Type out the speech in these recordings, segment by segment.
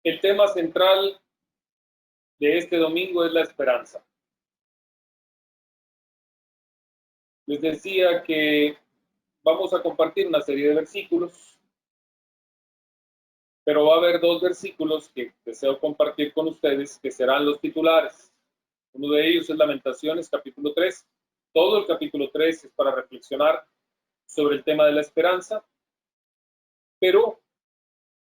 El tema central de este domingo es la esperanza. Les decía que vamos a compartir una serie de versículos, pero va a haber dos versículos que deseo compartir con ustedes que serán los titulares. Uno de ellos es Lamentaciones, capítulo 3. Todo el capítulo 3 es para reflexionar sobre el tema de la esperanza, pero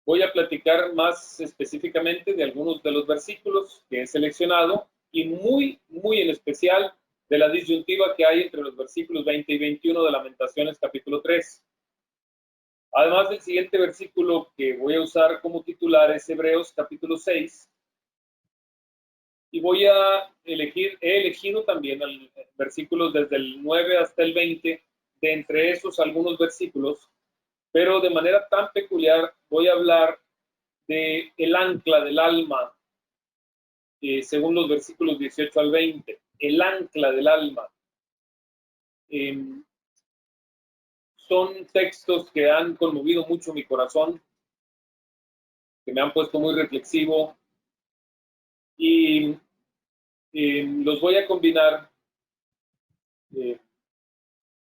voy a platicar más específicamente de algunos de los versículos que he seleccionado y muy en especial de la disyuntiva que hay entre los versículos 20 y 21 de Lamentaciones capítulo 3. Además del siguiente versículo que voy a usar como titular es Hebreos capítulo 6 y voy a he elegido también versículos desde el 9 hasta el 20, de entre esos algunos versículos, pero de manera tan peculiar voy a hablar de el ancla del alma, según los versículos 18 al 20, el ancla del alma. Son textos que han conmovido mucho mi corazón, que me han puesto muy reflexivo y los voy a combinar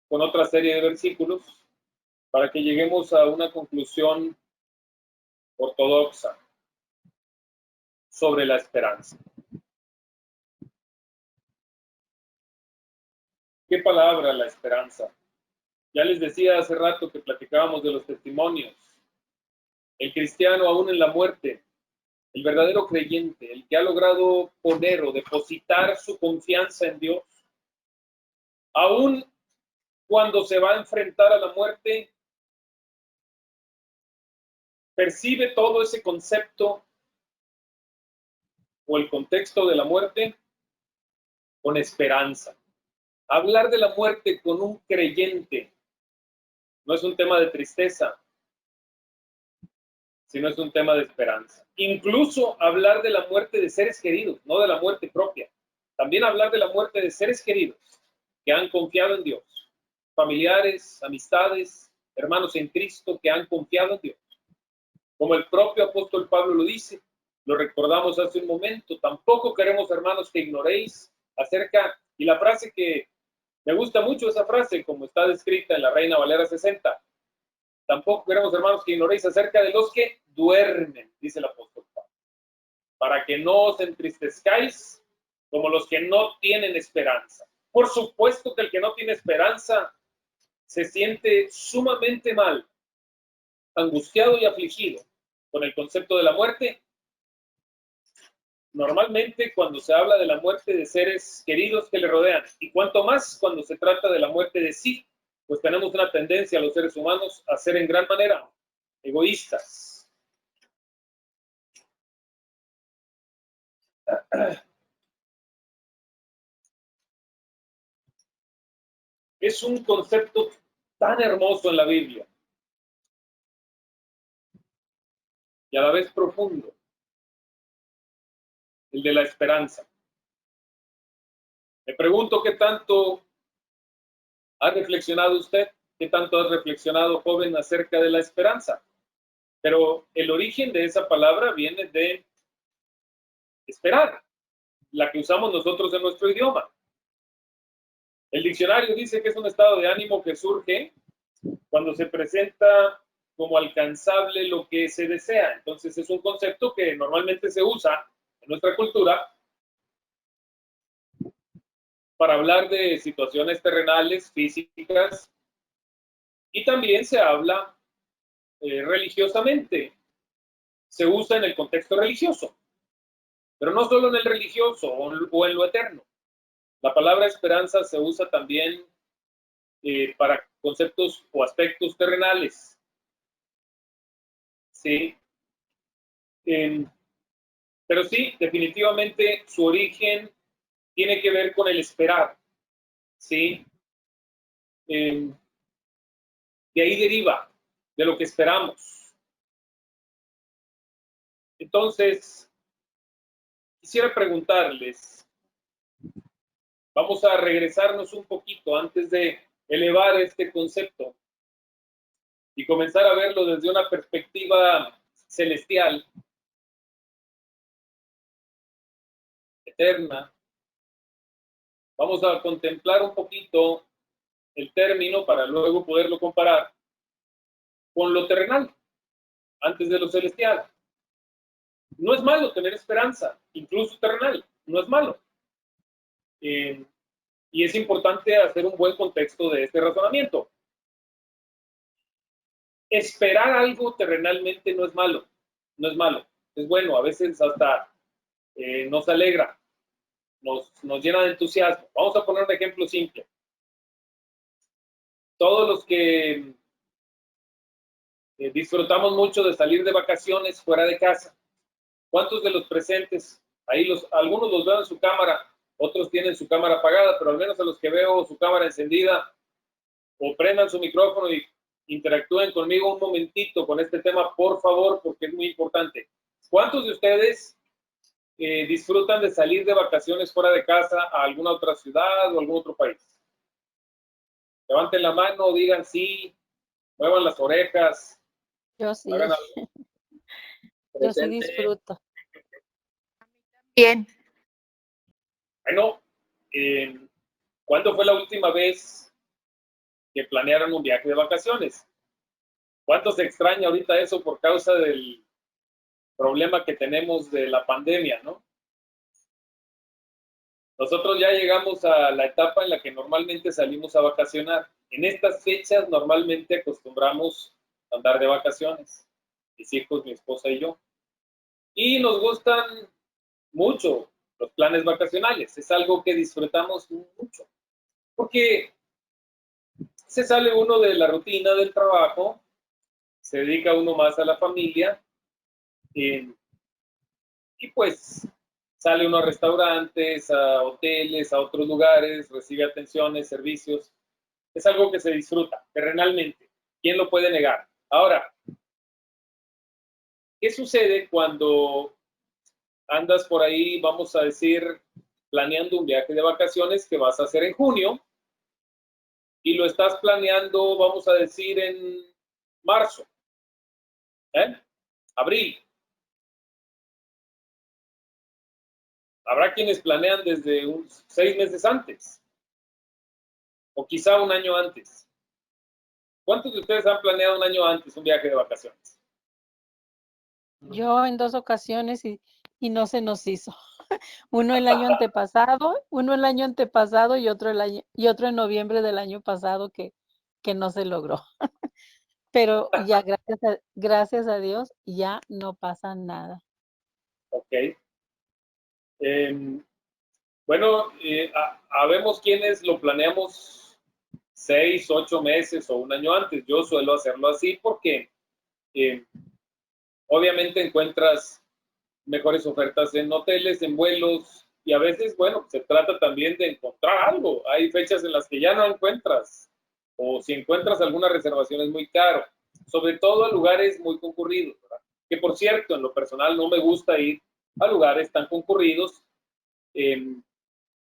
con otra serie de versículos para que lleguemos a una conclusión ortodoxa sobre la esperanza. ¿Qué palabra la esperanza? Ya les decía hace rato que platicábamos de los testimonios. El cristiano aún en la muerte, el verdadero creyente, el que ha logrado poner o depositar su confianza en Dios, aún cuando se va a enfrentar a la muerte, percibe todo ese concepto o el contexto de la muerte con esperanza. Hablar de la muerte con un creyente no es un tema de tristeza, sino es un tema de esperanza. Incluso hablar de la muerte de seres queridos, no de la muerte propia. También hablar de la muerte de seres queridos que han confiado en Dios. Familiares, amistades, hermanos en Cristo que han confiado en Dios. Como el propio apóstol Pablo lo dice, lo recordamos hace un momento, tampoco queremos, hermanos, que ignoréis acerca, y la frase que me gusta mucho, esa frase, como está descrita en la Reina Valera 60, tampoco queremos, hermanos, que ignoréis acerca de los que duermen, dice el apóstol Pablo, para que no os entristezcáis como los que no tienen esperanza. Por supuesto que el que no tiene esperanza se siente sumamente mal, angustiado y afligido con el concepto de la muerte. Normalmente cuando se habla de la muerte de seres queridos que le rodean, y cuanto más cuando se trata de la muerte de sí, pues tenemos una tendencia a los seres humanos a ser en gran manera egoístas. Es un concepto tan hermoso en la Biblia y a la vez profundo, el de la esperanza. Me pregunto qué tanto ha reflexionado usted, qué tanto ha reflexionado, joven, acerca de la esperanza. Pero el origen de esa palabra viene de esperar, la que usamos nosotros en nuestro idioma. El diccionario dice que es un estado de ánimo que surge cuando se presenta como alcanzable lo que se desea. Entonces es un concepto que normalmente se usa en nuestra cultura para hablar de situaciones terrenales, físicas, y también se habla religiosamente. Se usa en el contexto religioso, pero no solo en el religioso o en lo eterno. La palabra esperanza se usa también para conceptos o aspectos terrenales. Sí. Pero sí, definitivamente su origen tiene que ver con el esperar. Sí. De ahí deriva, de lo que esperamos. Entonces, quisiera preguntarles, vamos a regresarnos un poquito antes de elevar este concepto y comenzar a verlo desde una perspectiva celestial. eterna. Vamos a contemplar un poquito el término para luego poderlo comparar con lo terrenal, antes de lo celestial. No es malo tener esperanza, incluso terrenal, no es malo. Y es importante hacer un buen contexto de este razonamiento. Esperar algo terrenalmente no es malo, no es malo, es bueno, a veces hasta nos alegra, nos llena de entusiasmo. Vamos a poner un ejemplo simple. Todos los que disfrutamos mucho de salir de vacaciones fuera de casa, ¿cuántos de los presentes? Ahí algunos los veo en su cámara, otros tienen su cámara apagada, pero al menos a los que veo su cámara encendida, o prendan su micrófono y interactúen conmigo un momentito con este tema, por favor, porque es muy importante. ¿Cuántos de ustedes disfrutan de salir de vacaciones fuera de casa a alguna otra ciudad o algún otro país? Levanten la mano, digan sí, muevan las orejas. Yo sí. Hagan algo. Yo sí disfruto. Bien. Bueno, ¿cuándo fue la última vez que planearon un viaje de vacaciones? ¿Cuánto se extraña ahorita eso por causa del problema que tenemos de la pandemia, no? Nosotros ya llegamos a la etapa en la que normalmente salimos a vacacionar. En estas fechas normalmente acostumbramos a andar de vacaciones, mis hijos, mi esposa y yo. Y nos gustan mucho los planes vacacionales, es algo que disfrutamos mucho, porque se sale uno de la rutina del trabajo, se dedica uno más a la familia, y pues sale uno a restaurantes, a hoteles, a otros lugares, recibe atenciones, servicios. Es algo que se disfruta terrenalmente. ¿Quién lo puede negar? Ahora, ¿qué sucede cuando andas por ahí, vamos a decir, planeando un viaje de vacaciones que vas a hacer en junio y lo estás planeando, vamos a decir, en marzo, abril? Habrá quienes planean desde 6 meses antes o quizá un año antes. ¿Cuántos de ustedes han planeado un año antes un viaje de vacaciones? Yo en 2 ocasiones y no se nos hizo. Uno el año antepasado y otro en noviembre del año pasado que no se logró. Pero ya gracias a Dios ya no pasa nada. Ok. Bueno, habemos quienes lo planeamos 6, 8 meses o un año antes. Yo suelo hacerlo así porque obviamente encuentras mejores ofertas en hoteles, en vuelos, y a veces, bueno, se trata también de encontrar algo. Hay fechas en las que ya no encuentras, o si encuentras alguna reservación es muy caro, sobre todo a lugares muy concurridos, ¿verdad? Que por cierto, en lo personal no me gusta ir a lugares tan concurridos,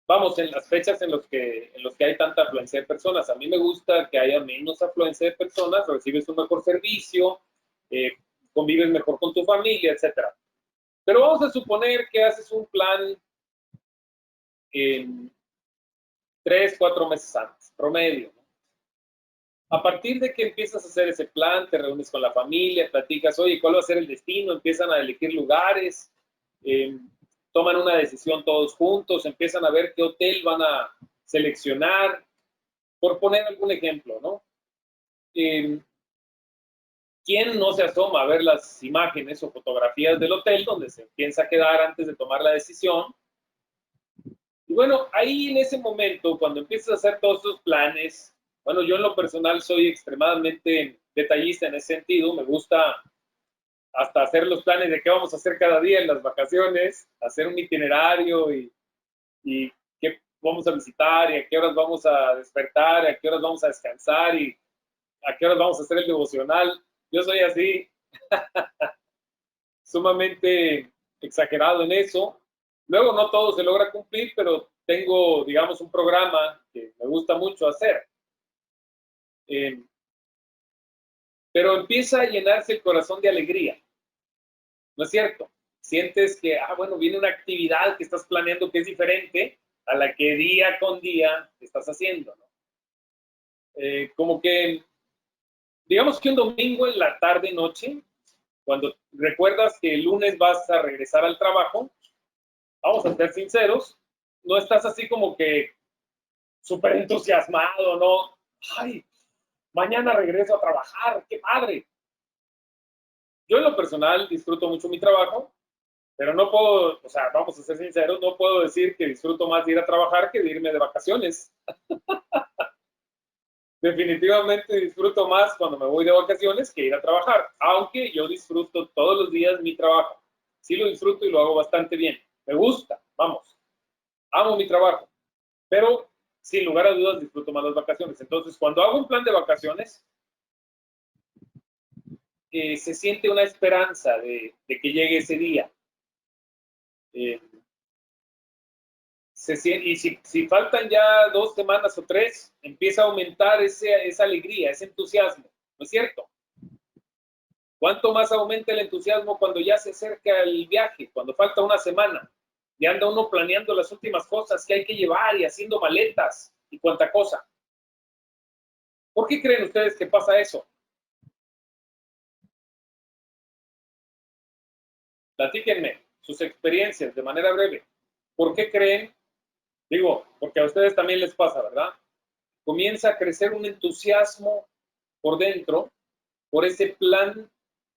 vamos, en las fechas en los que hay tanta afluencia de personas. A mí me gusta que haya menos afluencia de personas, recibes un mejor servicio, convives mejor con tu familia, etcétera. Pero vamos a suponer que haces un plan 3, 4 meses antes, promedio, ¿no? A partir de que empiezas a hacer ese plan, te reúnes con la familia, platicas, oye, ¿cuál va a ser el destino? Empiezan a elegir lugares, toman una decisión todos juntos, empiezan a ver qué hotel van a seleccionar, por poner algún ejemplo, ¿no? ¿Quién no se asoma a ver las imágenes o fotografías del hotel donde se piensa quedar antes de tomar la decisión? Y bueno, ahí en ese momento, cuando empiezas a hacer todos esos planes, bueno, yo en lo personal soy extremadamente detallista en ese sentido, me gusta hasta hacer los planes de qué vamos a hacer cada día en las vacaciones, hacer un itinerario y qué vamos a visitar y a qué horas vamos a despertar, y a qué horas vamos a descansar y a qué horas vamos a hacer el devocional. Yo soy así, sumamente exagerado en eso. Luego no todo se logra cumplir, pero tengo, digamos, un programa que me gusta mucho hacer. Pero empieza a llenarse el corazón de alegría, ¿no es cierto? sientes que, bueno, viene una actividad que estás planeando que es diferente a la que día con día estás haciendo, ¿no? Como que, digamos que un domingo en la tarde, noche, cuando recuerdas que el lunes vas a regresar al trabajo, vamos a ser sinceros, no estás así como que súper entusiasmado, ¿no? Ay, mañana regreso a trabajar, qué padre. Yo en lo personal disfruto mucho mi trabajo, pero no puedo, o sea, vamos a ser sinceros, no puedo decir que disfruto más de ir a trabajar que de irme de vacaciones. Definitivamente disfruto más cuando me voy de vacaciones que ir a trabajar, aunque yo disfruto todos los días mi trabajo. Sí lo disfruto y lo hago bastante bien. Me gusta, vamos, amo mi trabajo, pero sin lugar a dudas disfruto más las vacaciones. Entonces, cuando hago un plan de vacaciones, se siente una esperanza de que llegue ese día. Y si faltan ya 2 semanas o 3, empieza a aumentar esa alegría, ese entusiasmo, ¿no es cierto? ¿Cuánto más aumenta el entusiasmo cuando ya se acerca el viaje, cuando falta una semana? Y anda uno planeando las últimas cosas que hay que llevar y haciendo maletas y cuánta cosa. ¿Por qué creen ustedes que pasa eso? Platíquenme sus experiencias de manera breve. ¿Por qué creen? Digo, porque a ustedes también les pasa, ¿verdad? Comienza a crecer un entusiasmo por dentro por ese plan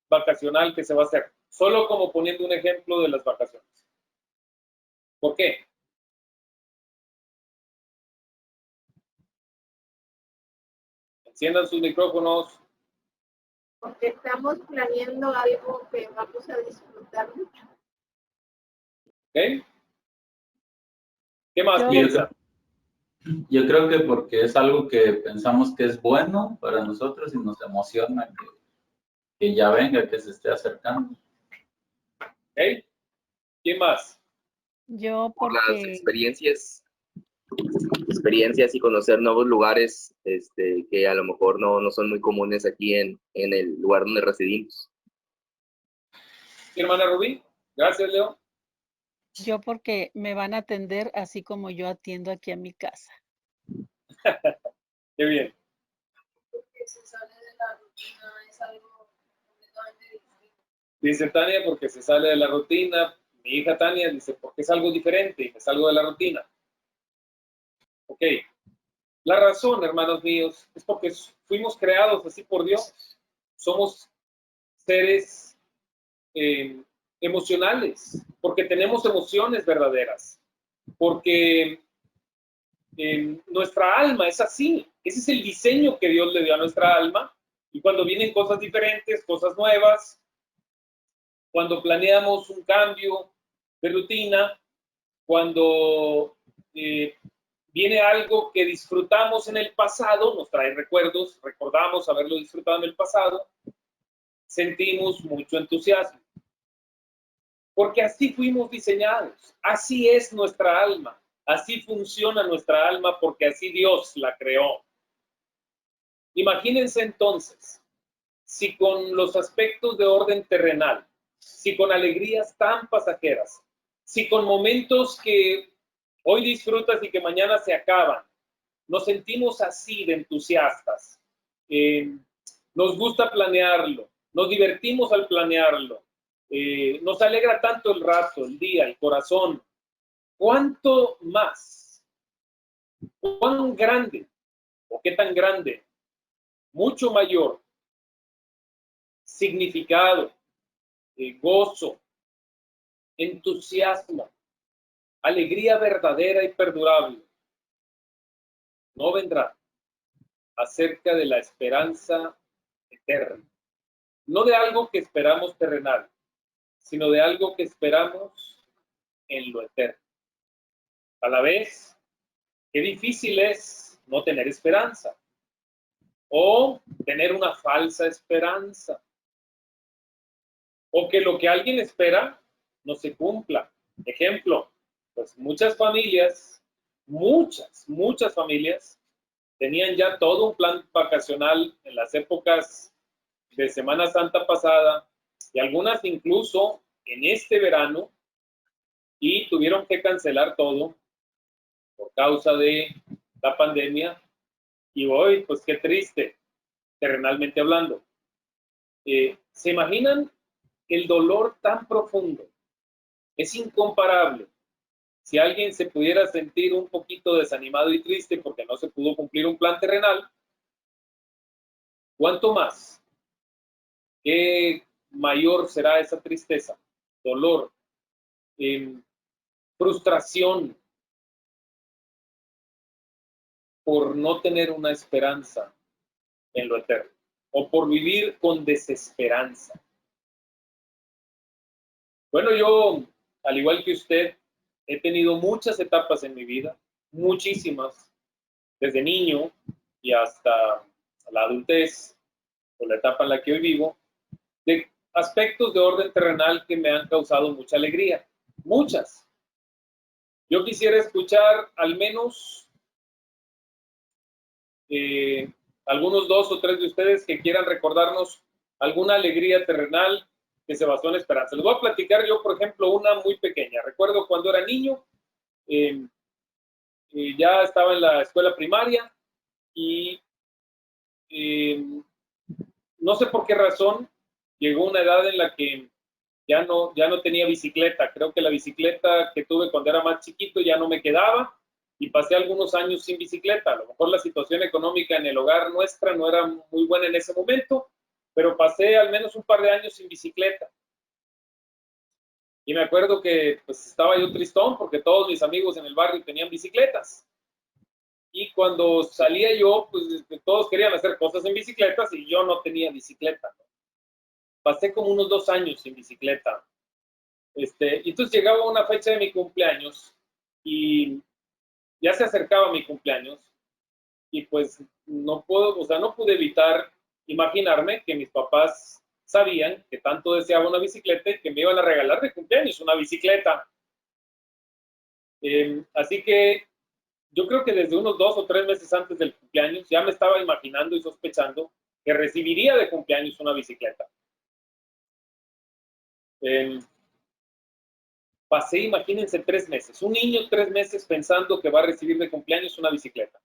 vacacional que se va a hacer. Solo como poniendo un ejemplo de las vacaciones. ¿Por qué? Enciendan sus micrófonos. Porque estamos planeando algo que vamos a disfrutar mucho. ¿Ok? ¿Qué más piensan? Yo creo que porque es algo que pensamos que es bueno para nosotros y nos emociona que ya venga, que se esté acercando. ¿Ok? ¿Quién más? Yo Por las porque experiencias y conocer nuevos lugares que a lo mejor no son muy comunes aquí en el lugar donde residimos. ¿Mi hermana Rubí? Gracias, Leo. Yo porque me van a atender así como yo atiendo aquí a mi casa. Qué bien. Porque se sale de la rutina, es algo completamente distinto. Dice Tania, porque se sale de la rutina. Mi hija Tania dice, porque es algo diferente y me salgo de la rutina. Ok. La razón, hermanos míos, es porque fuimos creados así por Dios. Somos seres emocionales, porque tenemos emociones verdaderas, porque nuestra alma es así. Ese es el diseño que Dios le dio a nuestra alma. Y cuando vienen cosas diferentes, cosas nuevas, cuando planeamos un cambio de rutina, cuando viene algo que disfrutamos en el pasado, nos trae recuerdos, recordamos haberlo disfrutado en el pasado, sentimos mucho entusiasmo. Porque así fuimos diseñados, así es nuestra alma, así funciona nuestra alma porque así Dios la creó. Imagínense entonces, si con los aspectos de orden terrenal, si con alegrías tan pasajeras, si con momentos que hoy disfrutas y que mañana se acaban, nos sentimos así de entusiastas, nos gusta planearlo, nos divertimos al planearlo, nos alegra tanto el rato, el día, el corazón. ¿Cuánto más? ¿Cuán grande o qué tan grande? Mucho mayor significado, gozo, entusiasmo, alegría verdadera y perdurable no vendrá acerca de la esperanza eterna, no de algo que esperamos terrenal, sino de algo que esperamos en lo eterno. A la vez, qué difícil es no tener esperanza o tener una falsa esperanza o que lo que alguien espera no se cumpla. Ejemplo, pues muchas familias tenían ya todo un plan vacacional en las épocas de Semana Santa pasada y algunas incluso en este verano y tuvieron que cancelar todo por causa de la pandemia. Y hoy, pues qué triste, terrenalmente hablando. ¿Se imaginan el dolor tan profundo? Es incomparable. Si alguien se pudiera sentir un poquito desanimado y triste porque no se pudo cumplir un plan terrenal, ¿cuánto más? ¿Qué mayor será esa tristeza, dolor, frustración por no tener una esperanza en lo eterno o por vivir con desesperanza? Bueno, yo, al igual que usted, he tenido muchas etapas en mi vida, muchísimas, desde niño y hasta la adultez, o la etapa en la que hoy vivo, de aspectos de orden terrenal que me han causado mucha alegría, muchas. Yo quisiera escuchar al menos algunos 2 o 3 de ustedes que quieran recordarnos alguna alegría terrenal que se basó en esperanza. Les voy a platicar yo, por ejemplo, una muy pequeña. Recuerdo cuando era niño, ya estaba en la escuela primaria y no sé por qué razón llegó una edad en la que ya no tenía bicicleta. Creo que la bicicleta que tuve cuando era más chiquito ya no me quedaba y pasé algunos años sin bicicleta. A lo mejor la situación económica en el hogar nuestra no era muy buena en ese momento, pero pasé al menos un par de años sin bicicleta. Y me acuerdo que pues estaba yo tristón porque todos mis amigos en el barrio tenían bicicletas. Y cuando salía yo, pues todos querían hacer cosas en bicicletas y yo no tenía bicicleta. Pasé como unos 2 años sin bicicleta. Y entonces llegaba una fecha de mi cumpleaños y ya se acercaba mi cumpleaños y pues no pude evitar imaginarme que mis papás sabían que tanto deseaba una bicicleta y que me iban a regalar de cumpleaños una bicicleta. Así que yo creo que desde unos 2 o 3 meses antes del cumpleaños ya me estaba imaginando y sospechando que recibiría de cumpleaños una bicicleta. Pasé, imagínense, 3 meses. Un niño 3 meses pensando que va a recibir de cumpleaños una bicicleta.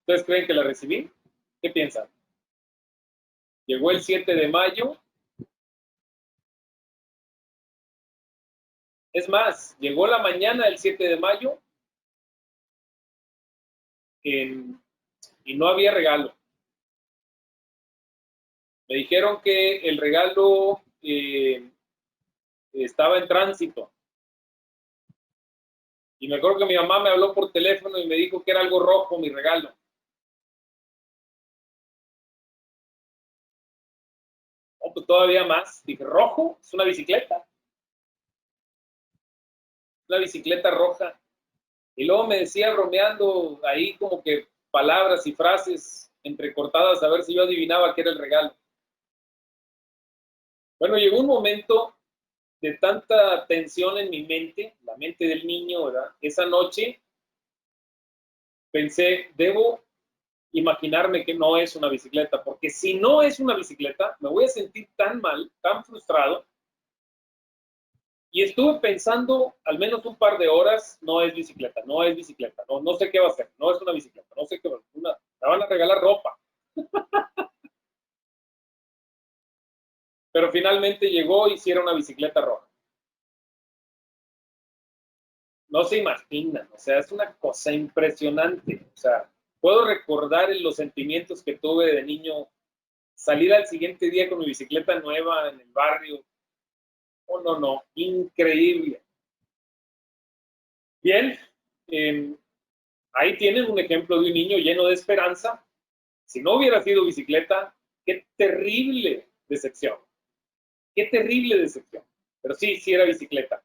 ¿Ustedes creen que la recibí? ¿Qué piensan? Llegó el 7 de mayo. Es más, llegó la mañana del 7 de mayo y no había regalo. Me dijeron que el regalo estaba en tránsito. Y me acuerdo que mi mamá me habló por teléfono y me dijo que era algo rojo mi regalo. Oh, pues todavía más. Dije, ¿rojo? Es una bicicleta. Una bicicleta roja. Y luego me decía bromeando ahí como que palabras y frases entrecortadas a ver si yo adivinaba qué era el regalo. Bueno, llegó un momento de tanta tensión en mi mente, la mente del niño, ¿verdad? Esa noche pensé, debo imaginarme que no es una bicicleta, porque si no es una bicicleta, me voy a sentir tan mal, tan frustrado. Y estuve pensando al menos un par de horas, no es bicicleta, no es bicicleta, no sé qué va a ser, no es una bicicleta, no sé qué va a ser, me van a regalar ropa. Pero finalmente llegó y hicieron una bicicleta roja. No se imaginan, o sea, es una cosa impresionante. O sea, puedo recordar los sentimientos que tuve de niño, salir al siguiente día con mi bicicleta nueva en el barrio. Oh, no, increíble. Bien, ahí tienen un ejemplo de un niño lleno de esperanza. Si no hubiera sido bicicleta, qué terrible decepción. Qué terrible decepción. Pero sí era bicicleta.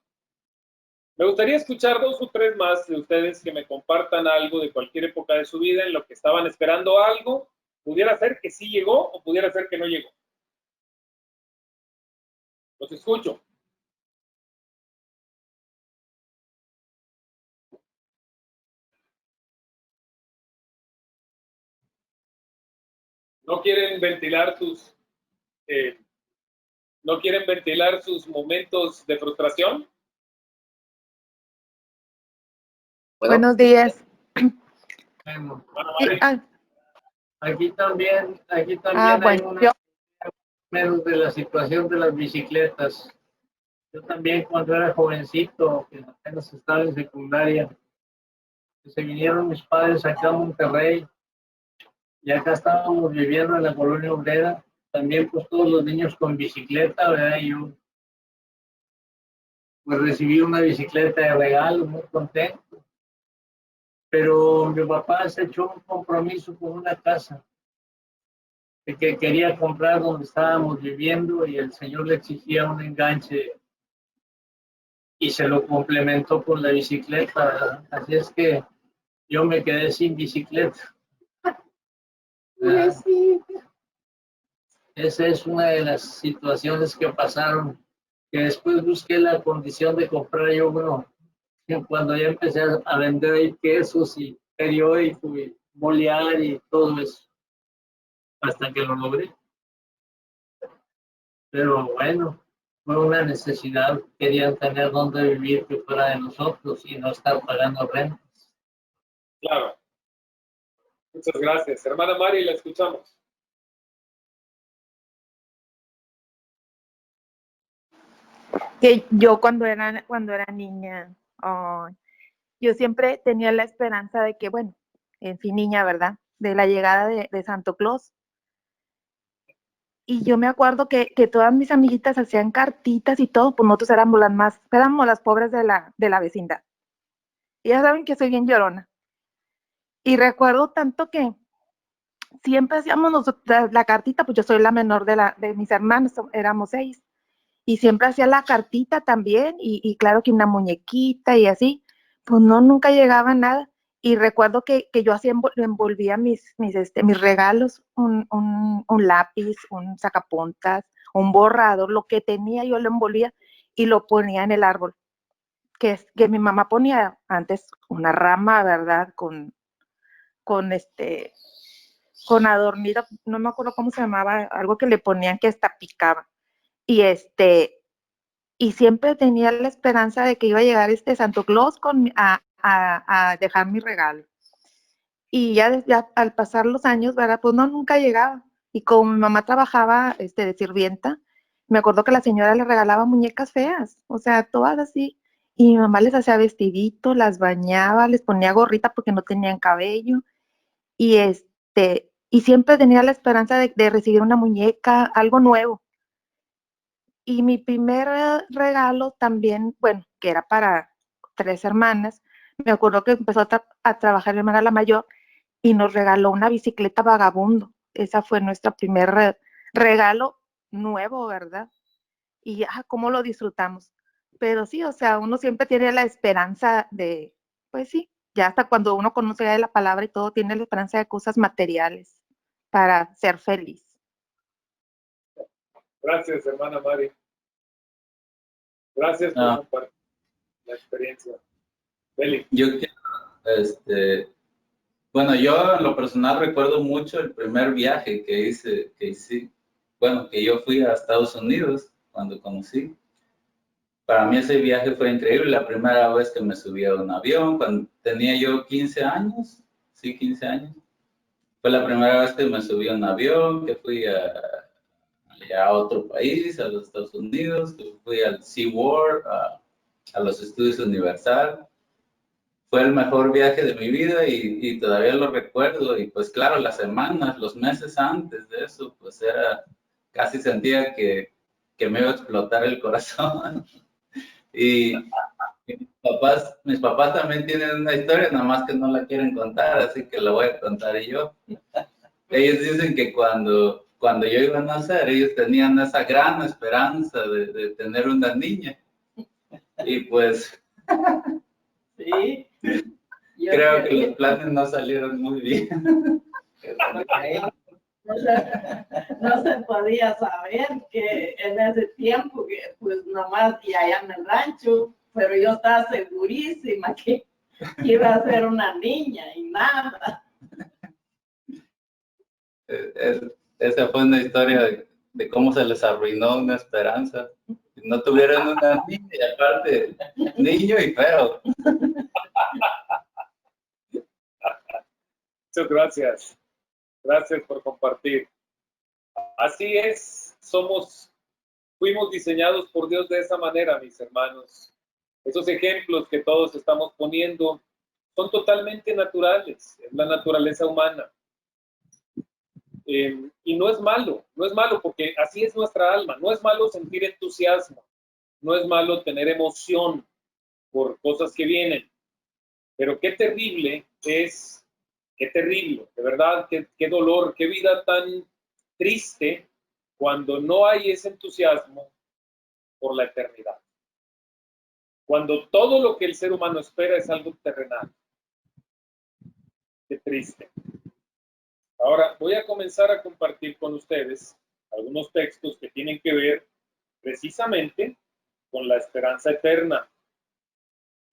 Me gustaría escuchar 2 o 3 más de ustedes que me compartan algo de cualquier época de su vida en lo que estaban esperando algo. Pudiera ser que sí llegó o pudiera ser que no llegó. Los escucho. ¿No quieren ventilar sus ¿No quieren ventilar sus momentos de frustración? Bueno, Buenos días. Bueno, Sí, aquí también hay bueno, una yo, menos de la situación de las bicicletas. Yo también cuando era jovencito, que apenas estaba en secundaria, se vinieron mis padres acá a Monterrey y acá estábamos viviendo en la colonia obrera, también pues todos los niños con bicicleta, ¿verdad? Y yo pues recibí una bicicleta de regalo, muy contento. Pero mi papá se echó un compromiso con una casa que quería comprar donde estábamos viviendo y el señor le exigía un enganche y se lo complementó con la bicicleta, ¿verdad? Así es que yo me quedé sin bicicleta. Esa es una de las situaciones que pasaron, que después busqué la condición de comprar yo, bueno, cuando ya empecé a vender ahí quesos y periódico y bolear y todo eso, hasta que lo logré. Pero bueno, fue una necesidad, querían tener donde vivir que fuera de nosotros y no estar pagando rentas. Claro. Muchas gracias. Hermana Mari, la escuchamos. que yo cuando era niña, yo siempre tenía la esperanza de que, bueno, en fin, niña, ¿verdad? De la llegada de Santo Claus. Y yo me acuerdo que todas mis amiguitas hacían cartitas y todo, pues nosotros éramos las pobres de la vecindad. Y ya saben que soy bien llorona. Y recuerdo tanto que siempre hacíamos nosotras la cartita, pues yo soy la menor de mis hermanos, éramos 6. Y siempre hacía la cartita también, y claro que una muñequita y así, pues no, nunca llegaba nada. Y recuerdo que yo así envolvía mis regalos, un lápiz, un sacapuntas, un borrador, lo que tenía yo lo envolvía y lo ponía en el árbol, que mi mamá ponía antes una rama, ¿verdad? Con adornito, no me acuerdo cómo se llamaba, algo que le ponían que hasta picaba. Y y siempre tenía la esperanza de que iba a llegar Santo Claus a dejar mi regalo. Y ya al pasar los años, ¿verdad? Pues no, nunca llegaba. Y como mi mamá trabajaba de sirvienta, me acuerdo que la señora le regalaba muñecas feas, o sea, todas así. Y mi mamá les hacía vestidito, las bañaba, les ponía gorrita porque no tenían cabello. Y y siempre tenía la esperanza de recibir una muñeca, algo nuevo. Y mi primer regalo también, bueno, que era para 3 hermanas, me acuerdo que empezó a trabajar mi hermana la mayor y nos regaló una bicicleta vagabundo. Esa fue nuestro primer regalo nuevo, ¿verdad? Y cómo lo disfrutamos. Pero sí, o sea, uno siempre tiene la esperanza de, pues sí, ya hasta cuando uno conoce ya la palabra y todo, tiene la esperanza de cosas materiales para ser feliz. Gracias, hermana Mari. Gracias por compartir la experiencia. Beli. Yo quiero, bueno, yo en lo personal recuerdo mucho el primer viaje que hice, bueno, que yo fui a Estados Unidos cuando conocí. Para mí ese viaje fue increíble, la primera vez que me subí a un avión, cuando tenía yo 15 años, sí, 15 años. Fue la primera vez que me subí a un avión, que fui a otro país, a los Estados Unidos, que fui al SeaWorld, a los estudios Universal. Fue el mejor viaje de mi vida y todavía lo recuerdo. Y pues claro, las semanas, los meses antes de eso, pues casi sentía que me iba a explotar el corazón. Y mis papás también tienen una historia, nada más que no la quieren contar, así que la voy a contar yo. Ellos dicen que cuando yo iba a nacer, ellos tenían esa gran esperanza de tener una niña. Y pues Sí. creo que los planes no salieron muy bien. No se podía saber que en ese tiempo, que pues nomás y allá en el rancho, pero yo estaba segurísima que iba a ser una niña y nada. Esa fue una historia de cómo se les arruinó una esperanza. No tuvieron una niña y aparte, niño y feo. Muchas gracias. Gracias por compartir. Así es, fuimos diseñados por Dios de esa manera, mis hermanos. Esos ejemplos que todos estamos poniendo son totalmente naturales, es la naturaleza humana. Y no es malo porque así es nuestra alma. No es malo sentir entusiasmo, no es malo tener emoción por cosas que vienen. Pero qué terrible, de verdad, qué dolor, qué vida tan triste cuando no hay ese entusiasmo por la eternidad. Cuando todo lo que el ser humano espera es algo terrenal. Qué triste. Ahora voy a comenzar a compartir con ustedes algunos textos que tienen que ver precisamente con la esperanza eterna.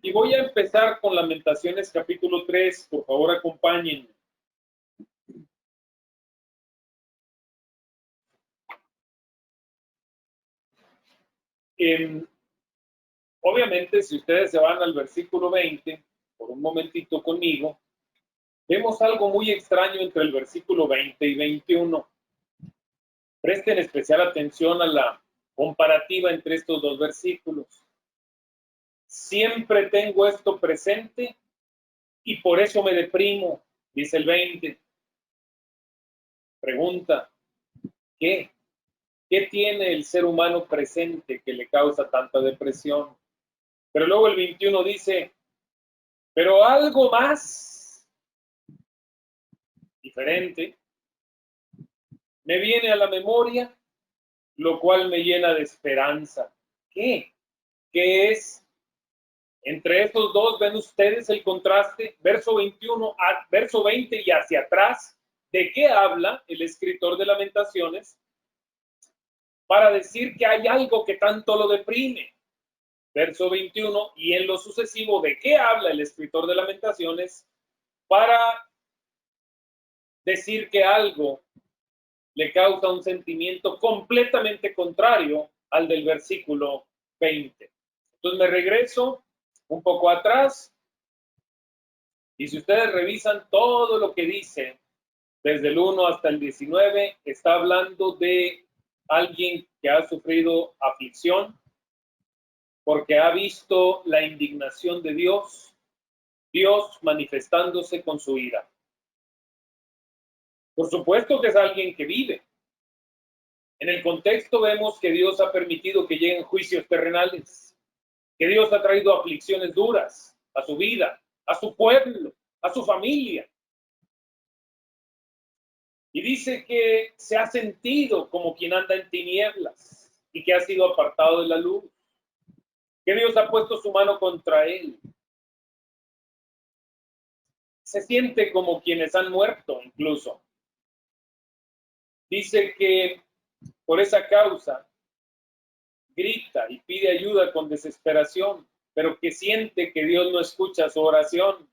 Y voy a empezar con Lamentaciones capítulo 3. Por favor, acompáñenme. Obviamente, si ustedes se van al versículo 20, por un momentito conmigo, vemos algo muy extraño entre el versículo 20 y 21. Presten especial atención a la comparativa entre estos dos versículos. Siempre tengo esto presente y por eso me deprimo, dice el 20. Pregunta, ¿qué? ¿Qué tiene el ser humano presente que le causa tanta depresión? Pero luego el 21 dice, pero algo más diferente me viene a la memoria, lo cual me llena de esperanza. ¿Qué? ¿Qué es? Entre estos dos, ven ustedes el contraste, verso 21 a verso 20 y hacia atrás. ¿De qué habla el escritor de Lamentaciones? Para decir que hay algo que tanto lo deprime. Verso 21, y en lo sucesivo, ¿de qué habla el escritor de Lamentaciones? Para decir que algo le causa un sentimiento completamente contrario al del versículo 20. Entonces me regreso un poco atrás, y si ustedes revisan todo lo que dice, desde el 1 hasta el 19, está hablando de alguien que ha sufrido aflicción, porque ha visto la indignación de Dios, Dios manifestándose con su ira. Por supuesto que es alguien que vive. En el contexto vemos que Dios ha permitido que lleguen juicios terrenales, que Dios ha traído aflicciones duras a su vida, a su pueblo, a su familia. Y dice que se ha sentido como quien anda en tinieblas y que ha sido apartado de la luz, que Dios ha puesto su mano contra él. Se siente como quienes han muerto incluso. Dice que por esa causa grita y pide ayuda con desesperación, pero que siente que Dios no escucha su oración.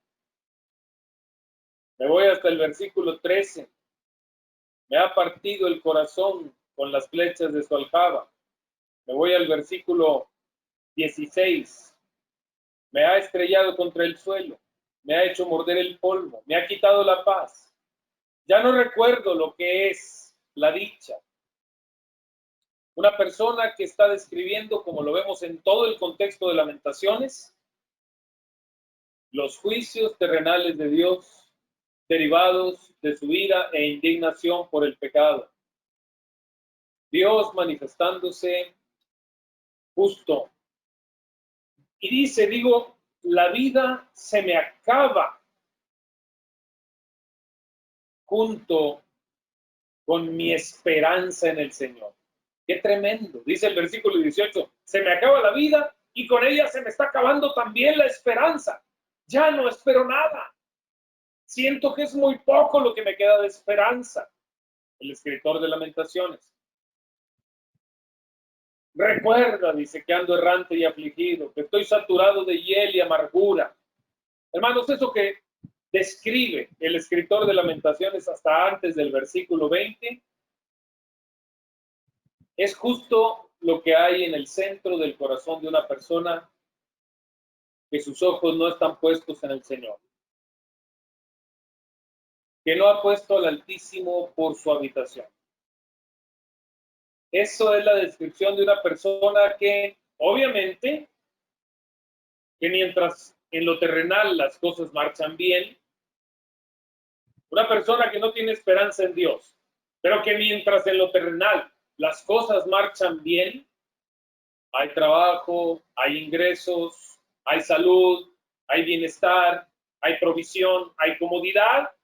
Me voy hasta el versículo 13. Me ha partido el corazón con las flechas de su aljaba. Me voy al versículo 16. Me ha estrellado contra el suelo. Me ha hecho morder el polvo. Me ha quitado la paz. Ya no recuerdo lo que es la dicha. Una persona que está describiendo, como lo vemos en todo el contexto de Lamentaciones, los juicios terrenales de Dios derivados de su ira e indignación por el pecado. Dios manifestándose justo. Y dice, la vida se me acaba junto con mi esperanza en el Señor. Qué tremendo. Dice el versículo 18, se me acaba la vida y con ella se me está acabando también la esperanza. Ya no espero nada. Siento que es muy poco lo que me queda de esperanza. El escritor de Lamentaciones. Recuerda, dice, que ando errante y afligido, que estoy saturado de hiel y amargura. Hermanos, eso que describe el escritor de Lamentaciones hasta antes del versículo 20, Es justo lo que hay en el centro del corazón de una persona que sus ojos no están puestos en el Señor, que no ha puesto al Altísimo por su habitación. Eso es la descripción de una persona que, obviamente, que mientras en lo terrenal las cosas marchan bien, una persona que no tiene esperanza en Dios, pero que mientras en lo terrenal las cosas marchan bien, hay trabajo, hay ingresos, hay salud, hay bienestar, hay provisión, hay comodidad,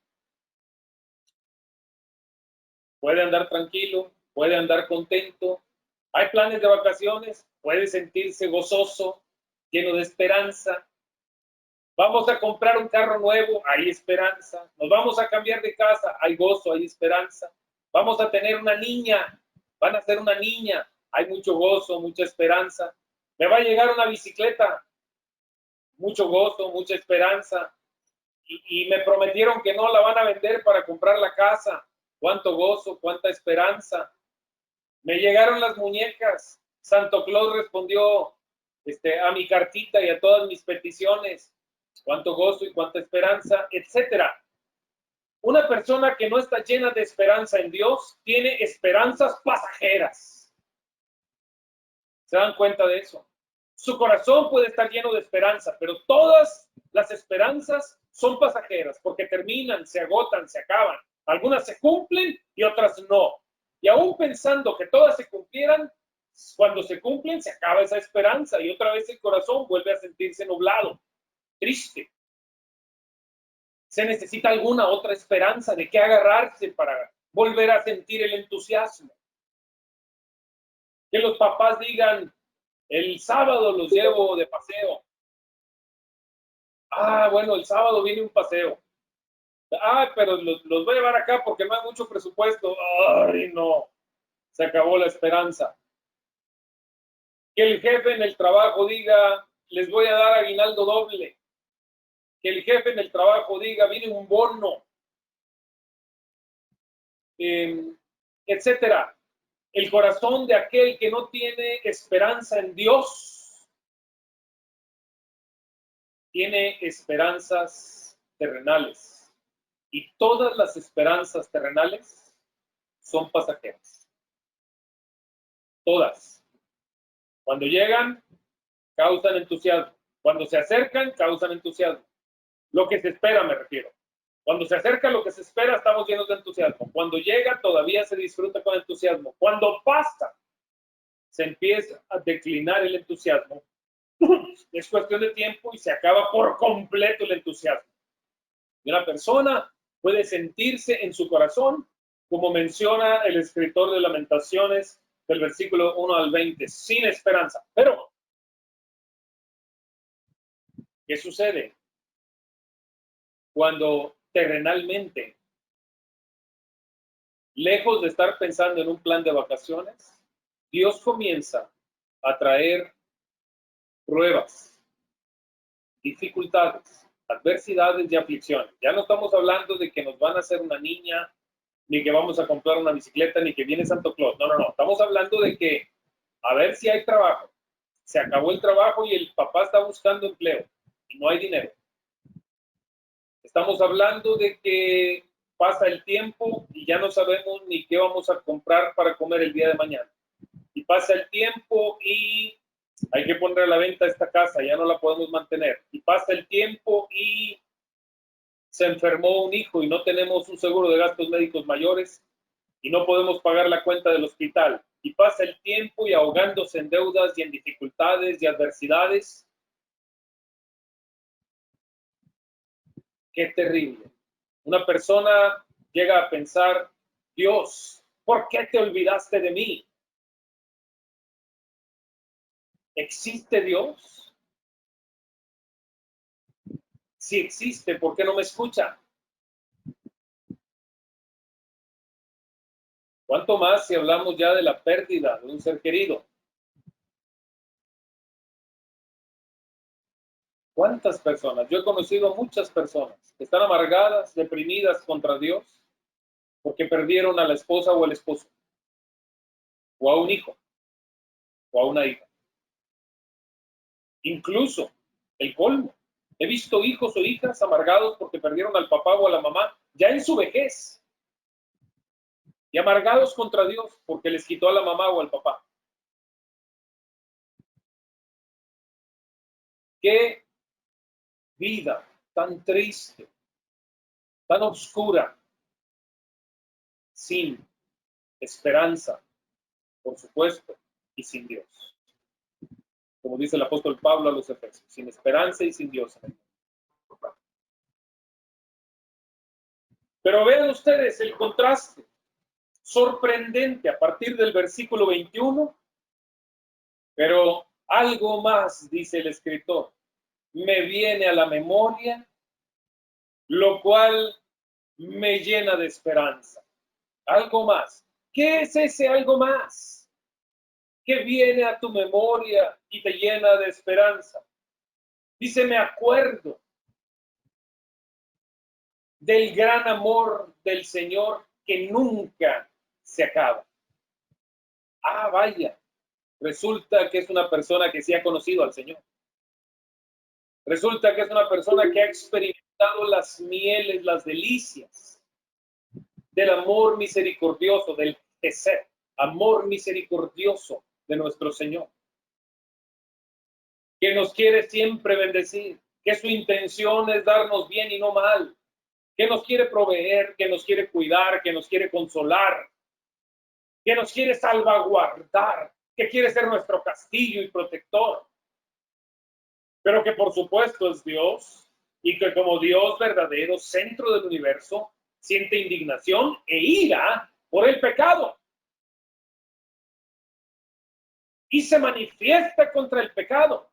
puede andar tranquilo, puede andar contento, hay planes de vacaciones, puede sentirse gozoso, lleno de esperanza. Vamos a comprar un carro nuevo, hay esperanza. Nos vamos a cambiar de casa, hay gozo, hay esperanza. Vamos a tener una niña, van a ser una niña, hay mucho gozo, mucha esperanza. Me va a llegar una bicicleta, mucho gozo, mucha esperanza. Y me prometieron que no la van a vender para comprar la casa. Cuánto gozo, cuánta esperanza. Me llegaron las muñecas. Santo Claus respondió a mi cartita y a todas mis peticiones. Cuánto gozo y cuánta esperanza, etcétera. Una persona que no está llena de esperanza en Dios tiene esperanzas pasajeras. ¿Se dan cuenta de eso? Su corazón puede estar lleno de esperanza, pero todas las esperanzas son pasajeras porque terminan, se agotan, se acaban. Algunas se cumplen y otras no. Y aún pensando que todas se cumplieran, cuando se cumplen se acaba esa esperanza y otra vez el corazón vuelve a sentirse nublado, triste. Se necesita alguna otra esperanza de qué agarrarse para volver a sentir el entusiasmo. Que los papás digan, el sábado los llevo de paseo. Ah, bueno, el sábado viene un paseo. Ah, pero los voy a llevar acá porque no hay mucho presupuesto. Ay, no. Se acabó la esperanza. Que el jefe en el trabajo diga, les voy a dar aguinaldo doble. Que el jefe en el trabajo diga, viene un bono. Etcétera. El corazón de aquel que no tiene esperanza en Dios tiene esperanzas terrenales. Y todas las esperanzas terrenales son pasajeras. Todas. Cuando llegan, causan entusiasmo. Cuando se acercan, causan entusiasmo. Lo que se espera, me refiero. Cuando se acerca lo que se espera, estamos llenos de entusiasmo. Cuando llega, todavía se disfruta con entusiasmo. Cuando pasa, se empieza a declinar el entusiasmo. Es cuestión de tiempo y se acaba por completo el entusiasmo. Y una persona puede sentirse en su corazón, como menciona el escritor de Lamentaciones, del versículo 1 al 20, sin esperanza. Pero, ¿qué sucede? Cuando terrenalmente, lejos de estar pensando en un plan de vacaciones, Dios comienza a traer pruebas, dificultades, adversidades y aflicciones. Ya no estamos hablando de que nos van a hacer una niña, ni que vamos a comprar una bicicleta, ni que viene Santo Claus. No. Estamos hablando de que a ver si hay trabajo. Se acabó el trabajo y el papá está buscando empleo y no hay dinero. Estamos hablando de que pasa el tiempo y ya no sabemos ni qué vamos a comprar para comer el día de mañana. Y pasa el tiempo y hay que poner a la venta esta casa, ya no la podemos mantener. Y pasa el tiempo y se enfermó un hijo y no tenemos un seguro de gastos médicos mayores y no podemos pagar la cuenta del hospital. Y pasa el tiempo y ahogándose en deudas y en dificultades y adversidades. Qué terrible. Una persona llega a pensar, Dios, ¿por qué te olvidaste de mí? ¿Existe Dios? Si existe, ¿por qué no me escucha? ¿Cuánto más si hablamos ya de la pérdida de un ser querido? ¿Cuántas personas? Yo he conocido muchas personas que están amargadas, deprimidas contra Dios, porque perdieron a la esposa o el esposo. o a un hijo, o a una hija. Incluso el colmo. He visto hijos o hijas amargados porque perdieron al papá o a la mamá ya en su vejez. Y amargados contra Dios porque les quitó a la mamá o al papá. Qué vida tan triste, tan oscura, sin esperanza, por supuesto, y sin Dios. Como dice el apóstol Pablo a los Efesios, sin esperanza y sin Dios. Pero vean ustedes el contraste sorprendente a partir del versículo 21, pero algo más, dice el escritor, me viene a la memoria, lo cual me llena de esperanza. Algo más. ¿Qué es ese algo más que viene a tu memoria y te llena de esperanza? Dice, me acuerdo del gran amor del Señor que nunca se acaba. Ah, vaya, resulta que es una persona que sí ha conocido al Señor. Resulta que es una persona que ha experimentado las mieles, las delicias del amor misericordioso, del Gesed, amor misericordioso de nuestro Señor, que nos quiere siempre bendecir, que su intención es darnos bien y no mal, que nos quiere proveer, que nos quiere cuidar, que nos quiere consolar, que nos quiere salvaguardar, que quiere ser nuestro castillo y protector, pero que por supuesto es Dios y que como Dios verdadero, centro del universo, siente indignación e ira por el pecado y se manifiesta contra el pecado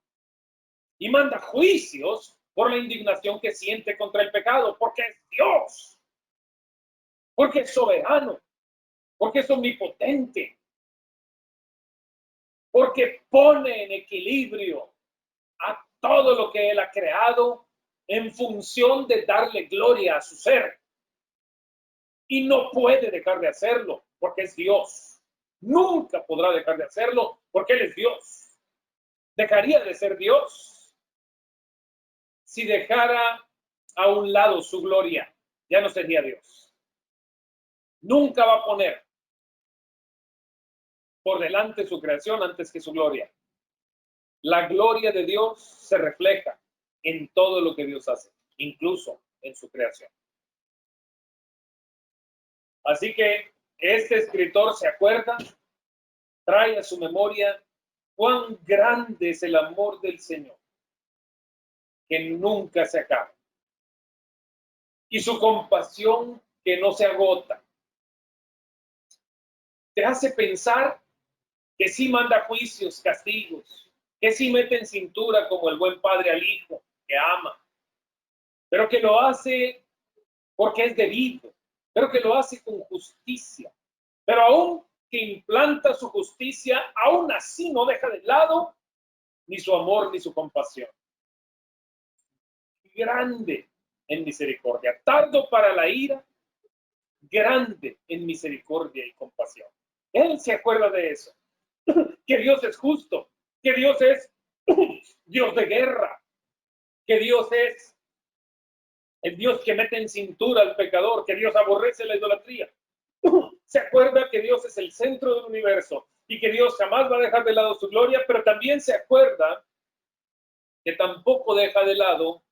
y manda juicios por la indignación que siente contra el pecado, porque es Dios, porque es soberano, porque es omnipotente, porque pone en equilibrio a todo lo que Él ha creado en función de darle gloria a su ser. Y no puede dejar de hacerlo porque es Dios. Nunca podrá dejar de hacerlo porque Él es Dios. Dejaría de ser Dios si dejara a un lado su gloria. Ya no sería Dios. Nunca va a poner por delante su creación antes que su gloria. La gloria de Dios se refleja en todo lo que Dios hace, incluso en su creación. Así que este escritor se acuerda, trae a su memoria cuán grande es el amor del Señor, que nunca se acaba, y su compasión que no se agota. Te hace pensar que sí manda juicios, castigos, que sí mete en cintura como el buen padre al hijo que ama, pero que lo hace porque es debido, pero que lo hace con justicia. Pero aún que implanta su justicia, aún así no deja de lado ni su amor ni su compasión. Grande en misericordia, tardo para la ira, grande en misericordia y compasión. Él se acuerda de eso, que Dios es justo, que Dios es Dios de guerra, que Dios es el Dios que mete en cintura al pecador, que Dios aborrece la idolatría. Se acuerda que Dios es el centro del universo y que Dios jamás va a dejar de lado su gloria, pero también se acuerda que tampoco deja de lado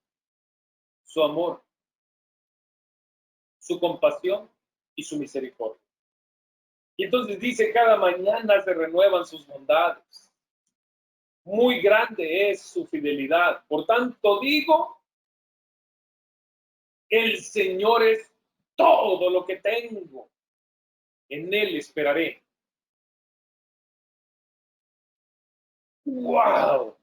su amor, su compasión y su misericordia. Y entonces dice, cada mañana se renuevan sus bondades. Muy grande es su fidelidad. Por tanto digo, el Señor es todo lo que tengo. En Él esperaré. ¡Wow!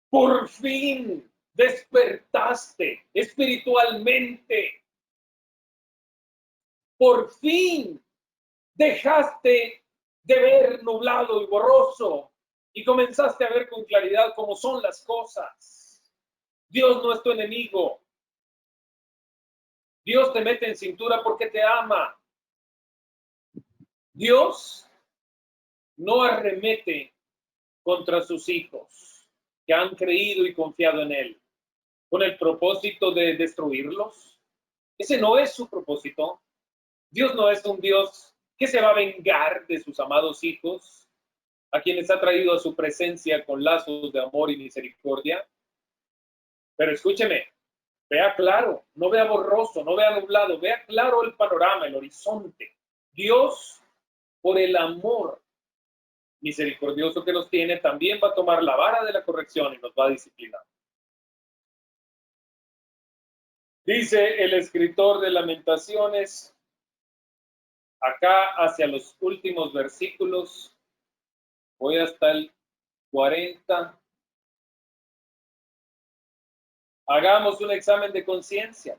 Por fin despertaste espiritualmente. Por fin dejaste de ver nublado y borroso y comenzaste a ver con claridad cómo son las cosas. Dios no es tu enemigo. Dios te mete en cintura porque te ama. Dios no arremete contra sus hijos que han creído y confiado en Él con el propósito de destruirlos. Ese no es su propósito. Dios no es un Dios que se va a vengar de sus amados hijos, a quienes ha traído a su presencia con lazos de amor y misericordia. Pero escúcheme, vea claro, no vea borroso, no vea nublado, vea claro el panorama, el horizonte. Dios, por el amor misericordioso que nos tiene, también va a tomar la vara de la corrección y nos va a disciplinar. Dice el escritor de Lamentaciones, acá hacia los últimos versículos, voy hasta el 40. Hagamos un examen de conciencia.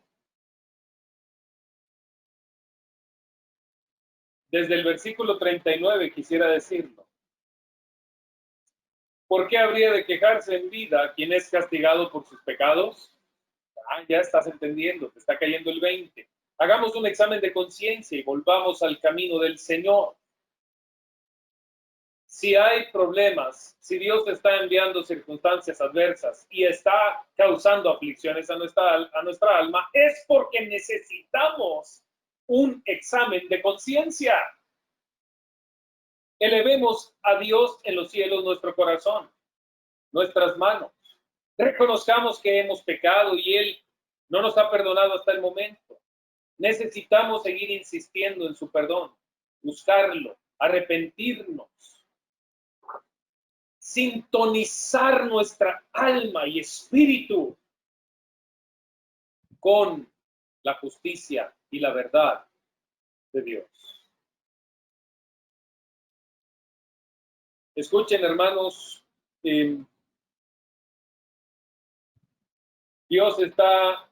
Desde el versículo 39 quisiera decirlo. ¿Por qué habría de quejarse en vida quien es castigado por sus pecados? Ya estás entendiendo, te está cayendo el 20. Hagamos un examen de conciencia y volvamos al camino del Señor. Si hay problemas, si Dios está enviando circunstancias adversas y está causando aflicciones a nuestra alma, es porque necesitamos un examen de conciencia. Elevemos a Dios en los cielos nuestro corazón, nuestras manos. Reconozcamos que hemos pecado y Él no nos ha perdonado hasta el momento. Necesitamos seguir insistiendo en su perdón, buscarlo, arrepentirnos, sintonizar nuestra alma y espíritu con la justicia y la verdad de Dios. Escuchen, hermanos, Dios está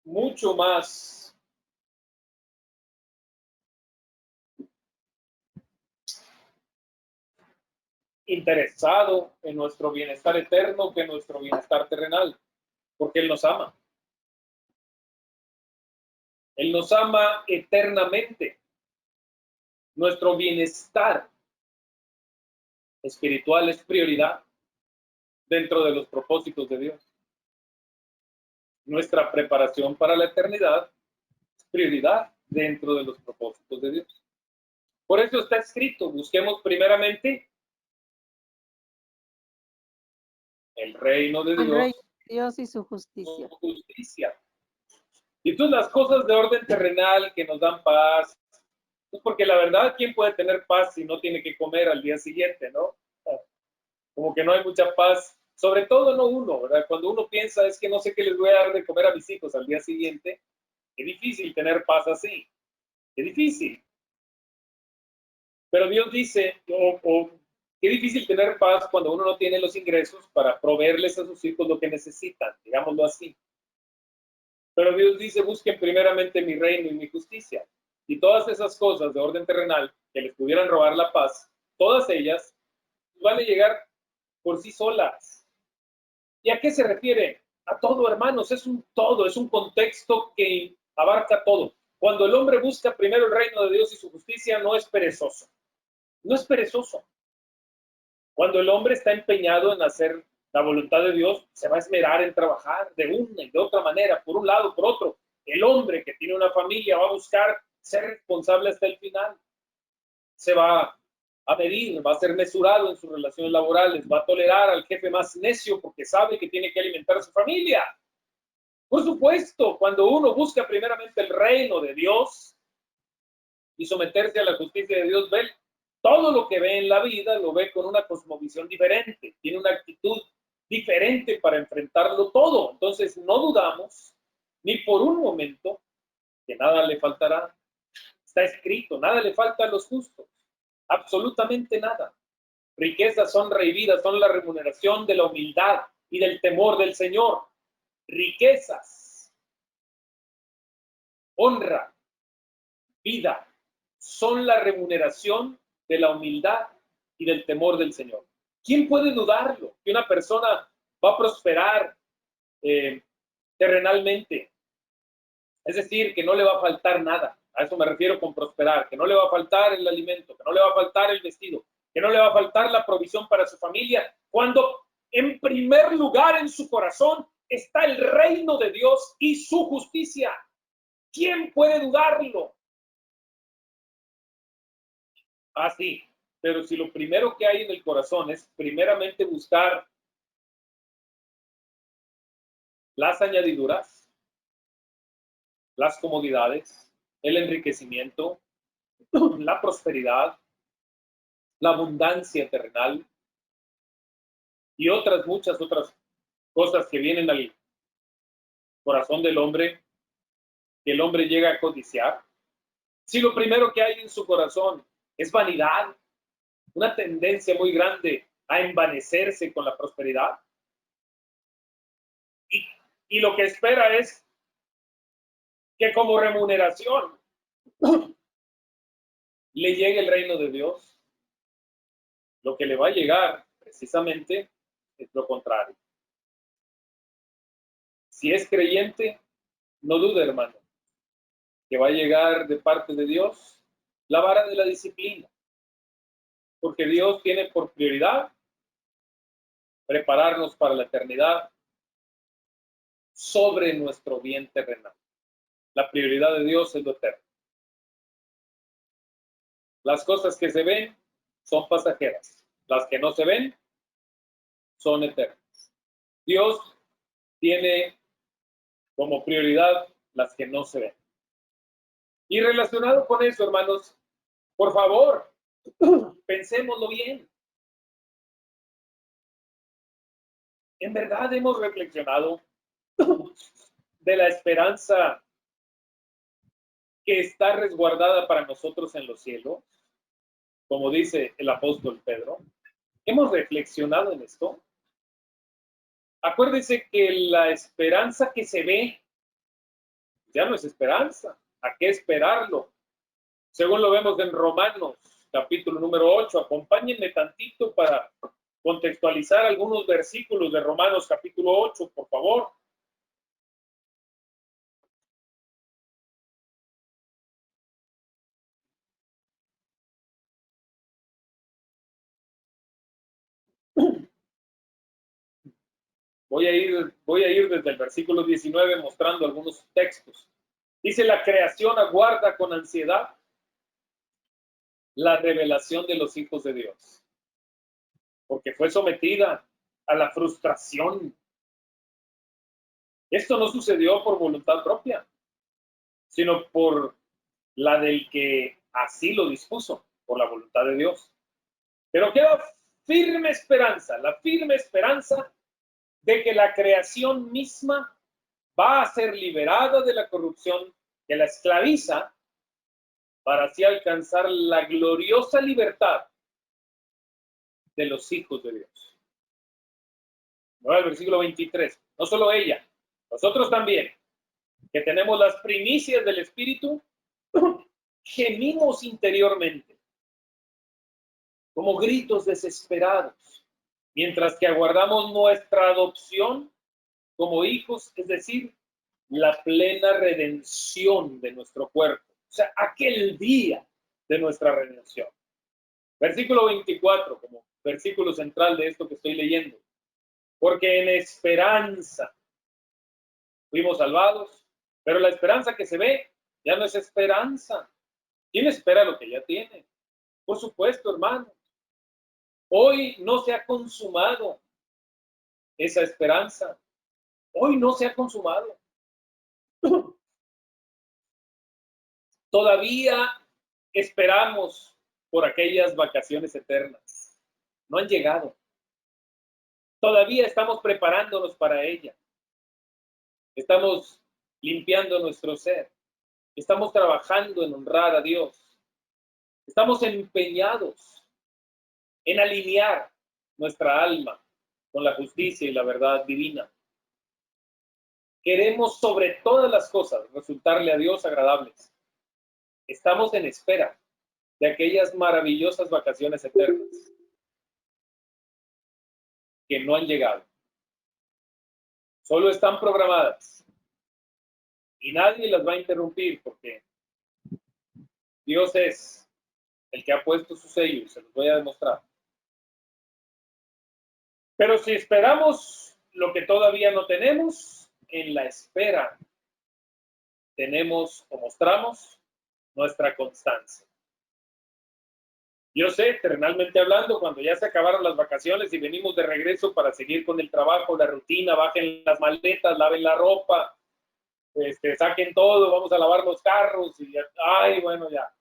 mucho más interesado en nuestro bienestar eterno que en nuestro bienestar terrenal, porque Él nos ama. Él nos ama eternamente. Nuestro bienestar espiritual es prioridad dentro de los propósitos de Dios. Nuestra preparación para la eternidad es prioridad dentro de los propósitos de Dios. Por eso está escrito, busquemos primeramente el reino de Dios. El reino de Dios y su justicia. Su justicia. Y entonces las cosas de orden terrenal que nos dan paz, pues porque la verdad, ¿quién puede tener paz si no tiene que comer al día siguiente, no? Como que no hay mucha paz, sobre todo no uno, ¿verdad? Cuando uno piensa, es que no sé qué les voy a dar de comer a mis hijos al día siguiente, es difícil tener paz así, es difícil. Pero Dios dice, qué difícil tener paz cuando uno no tiene los ingresos para proveerles a sus hijos lo que necesitan, digámoslo así. Pero Dios dice, busquen primeramente mi reino y mi justicia. Y todas esas cosas de orden terrenal que les pudieran robar la paz, todas ellas van a llegar por sí solas. ¿Y a qué se refiere? A todo, hermanos, es un todo, es un contexto que abarca todo. Cuando el hombre busca primero el reino de Dios y su justicia, no es perezoso. No es perezoso. Cuando el hombre está empeñado en hacer la voluntad de Dios, se va a esmerar en trabajar de una y de otra manera, por un lado, por otro. El hombre que tiene una familia va a buscar ser responsable hasta el final. Se va a medir, va a ser mesurado en sus relaciones laborales, va a tolerar al jefe más necio porque sabe que tiene que alimentar a su familia. Por supuesto, cuando uno busca primeramente el reino de Dios y someterse a la justicia de Dios, ve todo lo que ve en la vida, lo ve con una cosmovisión diferente, tiene una actitud diferente para enfrentarlo todo. Entonces, no dudamos ni por un momento que nada le faltará. Está escrito, nada le falta a los justos, absolutamente nada. Riquezas, honra y vida son la remuneración de la humildad y del temor del Señor. Riquezas, honra, vida son la remuneración de la humildad y del temor del Señor. ¿Quién puede dudarlo? Que una persona va a prosperar terrenalmente. Es decir, que no le va a faltar nada. A eso me refiero con prosperar, que no le va a faltar el alimento, que no le va a faltar el vestido, que no le va a faltar la provisión para su familia, cuando en primer lugar en su corazón está el reino de Dios y su justicia. ¿Quién puede dudarlo? Así, pero si lo primero que hay en el corazón es primeramente buscar las añadiduras, las comodidades, el enriquecimiento, la prosperidad, la abundancia terrenal y otras muchas otras cosas que vienen al corazón del hombre, que el hombre llega a codiciar. Si lo primero que hay en su corazón es vanidad, una tendencia muy grande a envanecerse con la prosperidad, y lo que espera es que como remuneración le llegue el reino de Dios, lo que le va a llegar precisamente es lo contrario. Si es creyente, no dude, hermano, que va a llegar de parte de Dios la vara de la disciplina, porque Dios tiene por prioridad prepararnos para la eternidad sobre nuestro bien terrenal. La prioridad de Dios es lo eterno. Las cosas que se ven son pasajeras, las que no se ven son eternas. Dios tiene como prioridad las que no se ven. Y relacionado con eso, hermanos, por favor, pensémoslo bien. ¿En verdad hemos reflexionado de la esperanza que está resguardada para nosotros en los cielos? Como dice el apóstol Pedro. ¿Hemos reflexionado en esto? Acuérdense que la esperanza que se ve ya no es esperanza. ¿A qué esperarlo? Según lo vemos en Romanos, capítulo número 8. Acompáñenme tantito para contextualizar algunos versículos de Romanos, capítulo 8, por favor. Voy a ir desde el versículo 19 mostrando algunos textos. Dice: la creación aguarda con ansiedad la revelación de los hijos de Dios, porque fue sometida a la frustración. Esto no sucedió por voluntad propia, sino por la del que así lo dispuso, por la voluntad de Dios. Pero queda firme esperanza, la firme esperanza de que la creación misma va a ser liberada de la corrupción que la esclaviza para así alcanzar la gloriosa libertad de los hijos de Dios. Ahora el versículo 23. No solo ella, nosotros también, que tenemos las primicias del Espíritu, gemimos interiormente, como gritos desesperados, mientras que aguardamos nuestra adopción como hijos, es decir, la plena redención de nuestro cuerpo. O sea, aquel día de nuestra redención. Versículo 24, como versículo central de esto que estoy leyendo. Porque en esperanza fuimos salvados, pero la esperanza que se ve ya no es esperanza. ¿Quién espera lo que ya tiene? Por supuesto, hermano. Hoy no se ha consumado esa esperanza. Hoy no se ha consumado. Todavía esperamos por aquellas vacaciones eternas. No han llegado. Todavía estamos preparándonos para ella. Estamos limpiando nuestro ser. Estamos trabajando en honrar a Dios. Estamos empeñados en alinear nuestra alma con la justicia y la verdad divina. Queremos sobre todas las cosas resultarle a Dios agradables. Estamos en espera de aquellas maravillosas vacaciones eternas que no han llegado. Solo están programadas y nadie las va a interrumpir porque Dios es el que ha puesto su sello y se los voy a demostrar. Pero si esperamos lo que todavía no tenemos, en la espera tenemos o mostramos nuestra constancia. Yo sé, terrenalmente hablando, cuando ya se acabaron las vacaciones y venimos de regreso para seguir con el trabajo, la rutina, bajen las maletas, laven la ropa, saquen todo, vamos a lavar los carros y ya, ay, bueno, ya.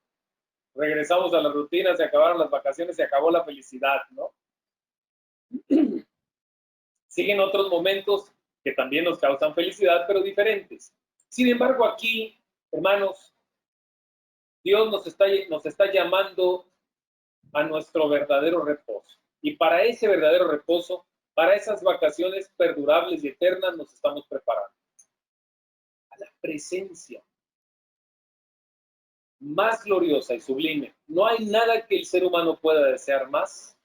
Regresamos a la rutina, se acabaron las vacaciones, se acabó la felicidad, ¿no? Siguen otros momentos que también nos causan felicidad, pero diferentes. Sin embargo, aquí, hermanos, Dios nos está llamando a nuestro verdadero reposo. Y para ese verdadero reposo, para esas vacaciones perdurables y eternas, nos estamos preparando. A la presencia más gloriosa y sublime. No hay nada que el ser humano pueda desear más,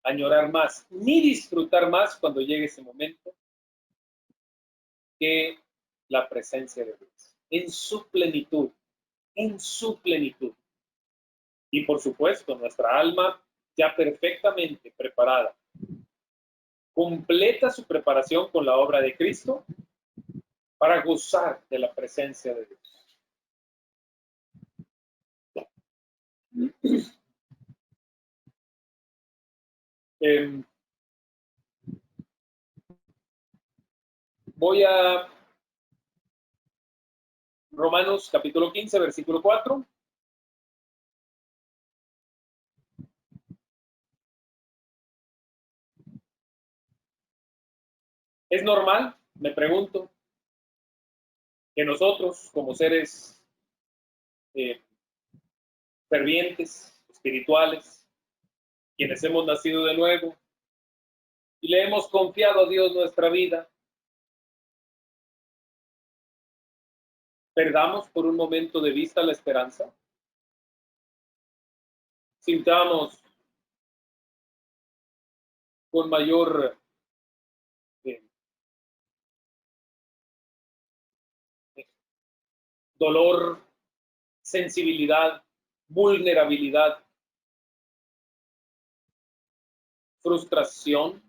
añorar más, ni disfrutar más cuando llegue ese momento, que la presencia de Dios. En su plenitud, en su plenitud. Y por supuesto, nuestra alma ya perfectamente preparada. Completa su preparación con la obra de Cristo para gozar de la presencia de Dios. Voy a Romanos capítulo 15, versículo 4. ¿Es normal, me pregunto, que nosotros, como seres fervientes, espirituales, quienes hemos nacido de nuevo y le hemos confiado a Dios nuestra vida, perdamos por un momento de vista la esperanza? Sintamos con mayor dolor, sensibilidad, vulnerabilidad, frustración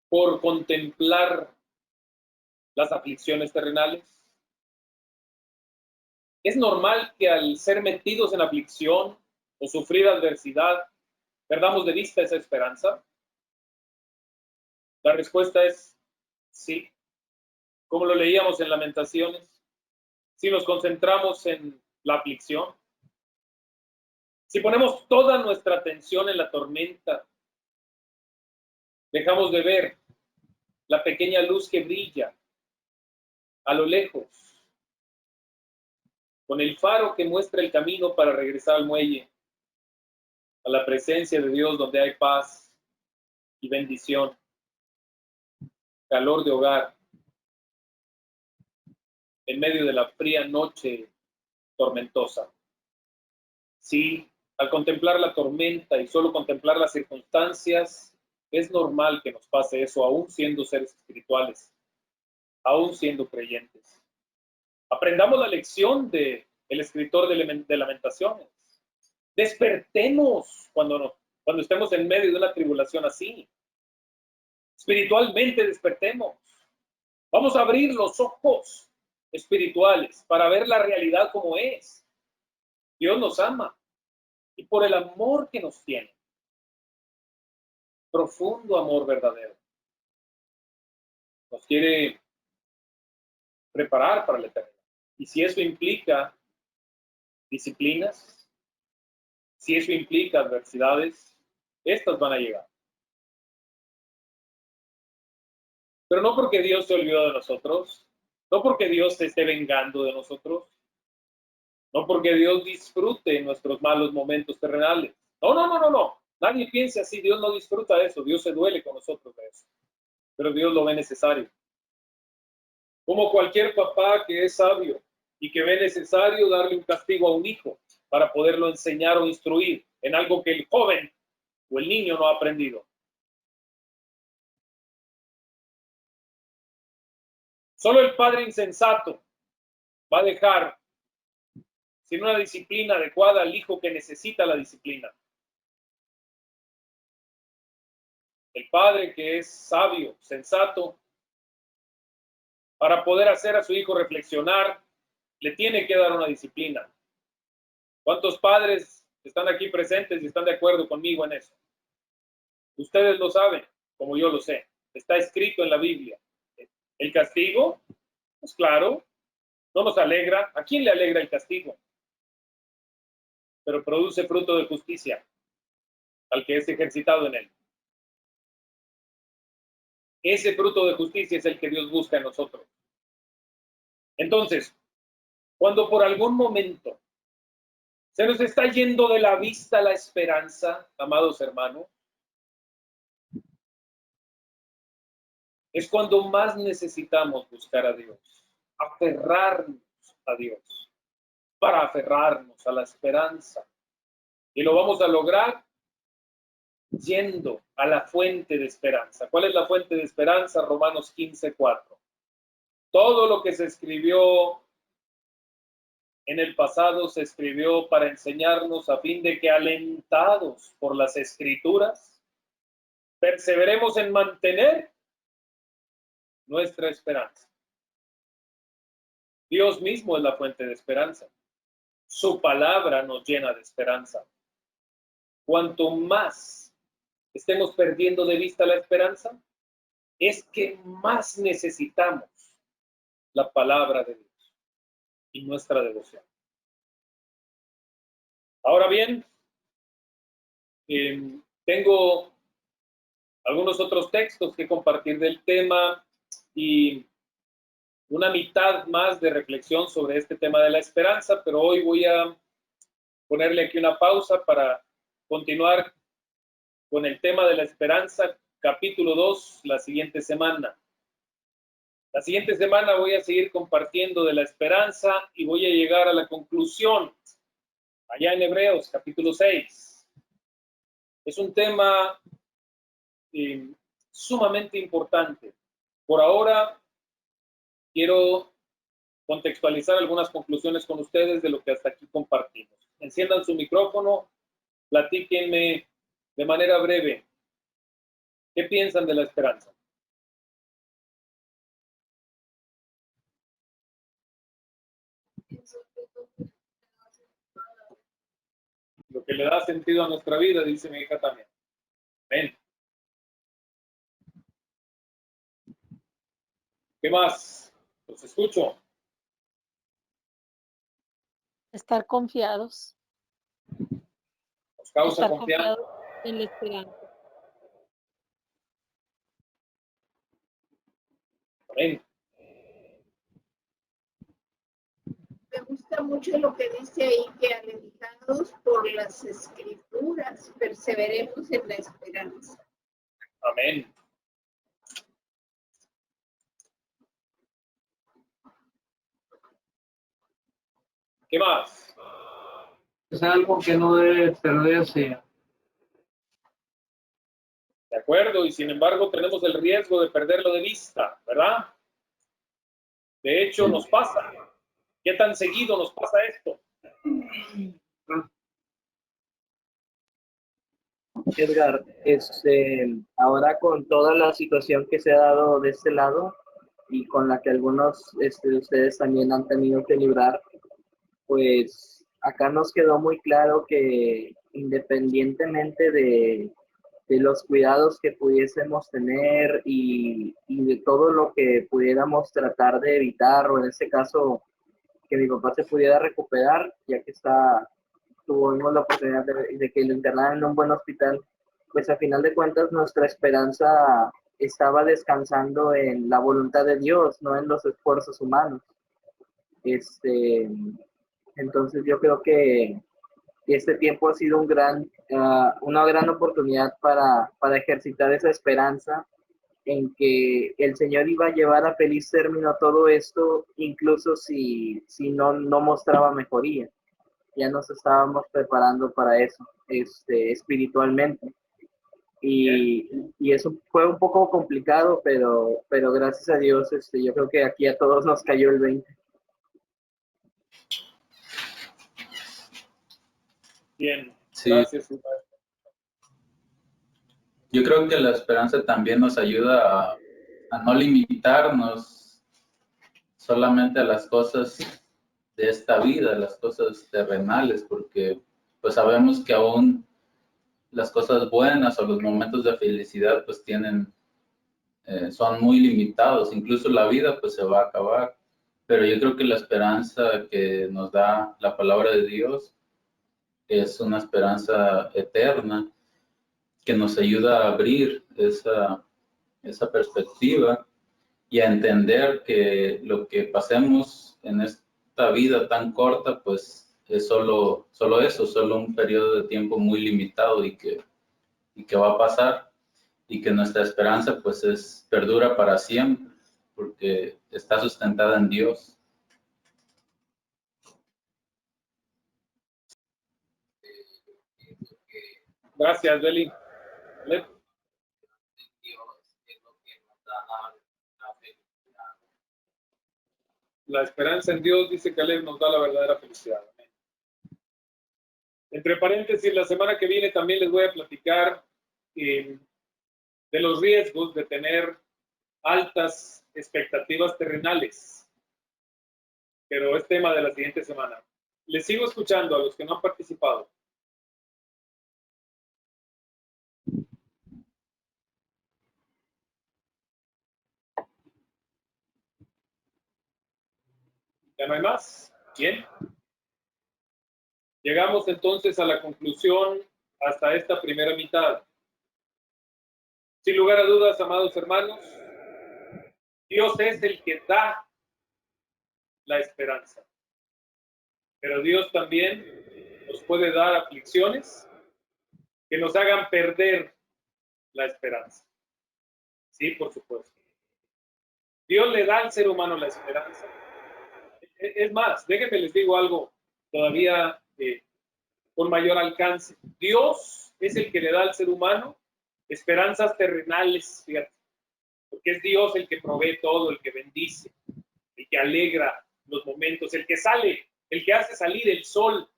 por contemplar las aflicciones terrenales. ¿Es normal que al ser metidos en aflicción o sufrir adversidad, perdamos de vista esa esperanza? La respuesta es sí. Como lo leíamos en Lamentaciones, si nos concentramos en la aflicción, si ponemos toda nuestra atención en la tormenta, dejamos de ver la pequeña luz que brilla a lo lejos, con el faro que muestra el camino para regresar al muelle, a la presencia de Dios donde hay paz y bendición, calor de hogar, en medio de la fría noche tormentosa. Sí, al contemplar la tormenta y solo contemplar las circunstancias, es normal que nos pase eso, aún siendo seres espirituales, aún siendo creyentes. Aprendamos la lección del escritor de Lamentaciones. Despertemos cuando estemos en medio de una tribulación así. Espiritualmente despertemos. Vamos a abrir los ojos espirituales para ver la realidad como es. Dios nos ama y por el amor que nos tiene, profundo amor verdadero, nos quiere preparar para la eternidad. Y si eso implica disciplinas, si eso implica adversidades, estas van a llegar. Pero no porque Dios se olvidó de nosotros, no porque Dios se esté vengando de nosotros, no porque Dios disfrute nuestros malos momentos terrenales. No. Nadie piense así, Dios no disfruta de eso, Dios se duele con nosotros de eso. Pero Dios lo ve necesario. Como cualquier papá que es sabio y que ve necesario darle un castigo a un hijo para poderlo enseñar o instruir en algo que el joven o el niño no ha aprendido. Solo el padre insensato va a dejar sin una disciplina adecuada al hijo que necesita la disciplina. El padre que es sabio, sensato, para poder hacer a su hijo reflexionar, le tiene que dar una disciplina. ¿Cuántos padres están aquí presentes y están de acuerdo conmigo en eso? Ustedes lo saben, como yo lo sé. Está escrito en la Biblia. El castigo, pues claro, no nos alegra. ¿A quién le alegra el castigo? Pero produce fruto de justicia al que es ejercitado en él. Ese fruto de justicia es el que Dios busca en nosotros. Entonces, cuando por algún momento se nos está yendo de la vista la esperanza, amados hermanos, es cuando más necesitamos buscar a Dios, aferrarnos a Dios, para aferrarnos a la esperanza. Y lo vamos a lograr yendo a la fuente de esperanza. ¿Cuál es la fuente de esperanza? Romanos 15:4. Todo lo que se escribió en el pasado se escribió para enseñarnos a fin de que, alentados por las Escrituras, perseveremos en mantener nuestra esperanza. Dios mismo es la fuente de esperanza. Su palabra nos llena de esperanza. Cuanto más estemos perdiendo de vista la esperanza, es que más necesitamos la palabra de Dios y nuestra devoción. Ahora bien, tengo algunos otros textos que compartir del tema y una mitad más de reflexión sobre este tema de la esperanza, pero hoy voy a ponerle aquí una pausa para continuar con el tema de la esperanza, capítulo 2, la siguiente semana. La siguiente semana voy a seguir compartiendo de la esperanza y voy a llegar a la conclusión allá en Hebreos, capítulo 6. Es un tema sumamente importante. Por ahora, quiero contextualizar algunas conclusiones con ustedes de lo que hasta aquí compartimos. Enciendan su micrófono, platíquenme de manera breve. ¿Qué piensan de la esperanza? Lo que le da sentido a nuestra vida, dice mi hija también. Ven. ¿Qué más? Los escucho. Estar confiados. Nos causa Estar confianza. confiados en la esperanza. Amén. Me gusta mucho lo que dice ahí, que alentados por las Escrituras, perseveremos en la esperanza. Amén. ¿Qué más? Es algo que no debe perderse. De acuerdo, y sin embargo tenemos el riesgo de perderlo de vista, ¿verdad? De hecho, nos pasa. ¿Qué tan seguido nos pasa esto? Edgar, ahora con toda la situación que se ha dado de este lado y con la que algunos de ustedes también han tenido que librar, pues acá nos quedó muy claro que independientemente de los cuidados que pudiésemos tener y de todo lo que pudiéramos tratar de evitar, o en este caso que mi papá se pudiera recuperar, ya que tuvimos la oportunidad de que lo internaran en un buen hospital, pues a final de cuentas nuestra esperanza estaba descansando en la voluntad de Dios, no en los esfuerzos humanos. Entonces yo creo que este tiempo ha sido una gran oportunidad para ejercitar esa esperanza en que el Señor iba a llevar a feliz término todo esto, incluso si no mostraba mejoría. Ya nos estábamos preparando para eso, espiritualmente. Y eso fue un poco complicado, pero gracias a Dios, yo creo que aquí a todos nos cayó el 20. Bien, Sí. gracias. Yo creo que la esperanza también nos ayuda a no limitarnos solamente a las cosas de esta vida, las cosas terrenales, porque pues sabemos que aún las cosas buenas o los momentos de felicidad pues son muy limitados, incluso la vida pues se va a acabar, pero yo creo que la esperanza que nos da la palabra de Dios es una esperanza eterna que nos ayuda a abrir esa perspectiva y a entender que lo que pasemos en esta vida tan corta, pues es solo eso, solo un periodo de tiempo muy limitado y que va a pasar, y que nuestra esperanza pues perdura para siempre, porque está sustentada en Dios. Gracias, Beli. ¿Vale? La esperanza en Dios, dice Caleb, nos da la verdadera felicidad. Entre paréntesis, la semana que viene también les voy a platicar de los riesgos de tener altas expectativas terrenales, pero es tema de la siguiente semana. Les sigo escuchando a los que no han participado. ¿Ya no hay más? Bien. Llegamos entonces a la conclusión hasta esta primera mitad. Sin lugar a dudas, amados hermanos, Dios es el que da la esperanza. Pero Dios también nos puede dar aflicciones que nos hagan perder la esperanza. Sí, por supuesto. Dios le da al ser humano la esperanza. Es más, déjenme les digo algo todavía con mayor alcance. Dios es el que le da al ser humano esperanzas terrenales, fíjate, porque es Dios el que provee todo, el que bendice, el que alegra los momentos, el que sale, el que hace salir el sol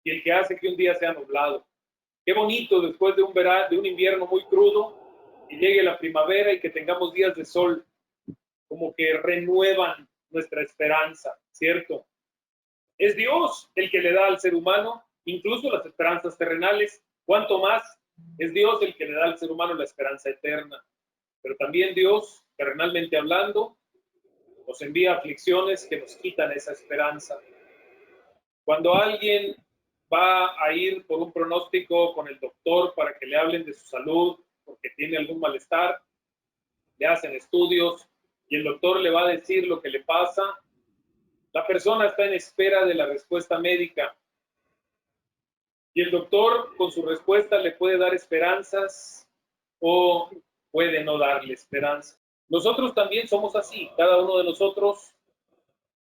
y el que hace que un día sea nublado. Qué bonito después de un invierno muy crudo, que llegue la primavera y que tengamos días de sol, como que renuevan nuestra esperanza, ¿cierto? Es Dios el que le da al ser humano incluso las esperanzas terrenales, cuanto más es Dios el que le da al ser humano la esperanza eterna. Pero también Dios, terrenalmente hablando, nos envía aflicciones que nos quitan esa esperanza. Cuando alguien va a ir por un pronóstico con el doctor para que le hablen de su salud, porque tiene algún malestar, le hacen estudios y el doctor le va a decir lo que le pasa, la persona está en espera de la respuesta médica. Y el doctor con su respuesta le puede dar esperanzas o puede no darle esperanza. Nosotros también somos así. Cada uno de nosotros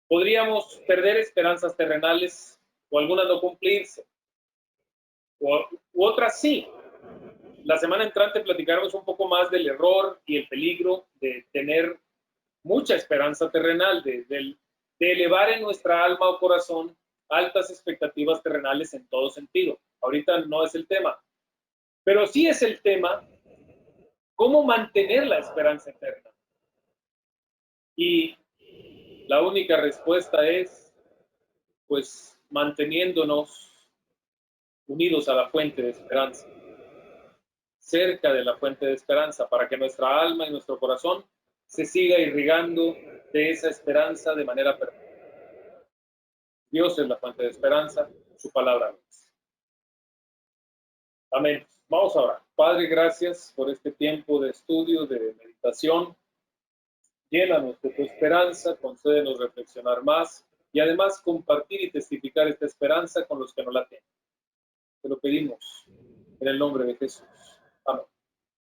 podríamos perder esperanzas terrenales o algunas no cumplirse. U otras sí. La semana entrante platicaremos un poco más del error y el peligro de tener mucha esperanza terrenal, de elevar en nuestra alma o corazón altas expectativas terrenales en todo sentido. Ahorita no es el tema, pero sí es el tema cómo mantener la esperanza eterna. Y la única respuesta es, pues, manteniéndonos unidos a la fuente de esperanza, cerca de la fuente de esperanza, para que nuestra alma y nuestro corazón se siga irrigando de esa esperanza de manera perfecta. Dios es la fuente de esperanza, su palabra es. Amén. Vamos ahora. Padre, gracias por este tiempo de estudio, de meditación. Llénanos de tu esperanza, concédenos reflexionar más y además compartir y testificar esta esperanza con los que no la tienen. Te lo pedimos en el nombre de Jesús. Amén.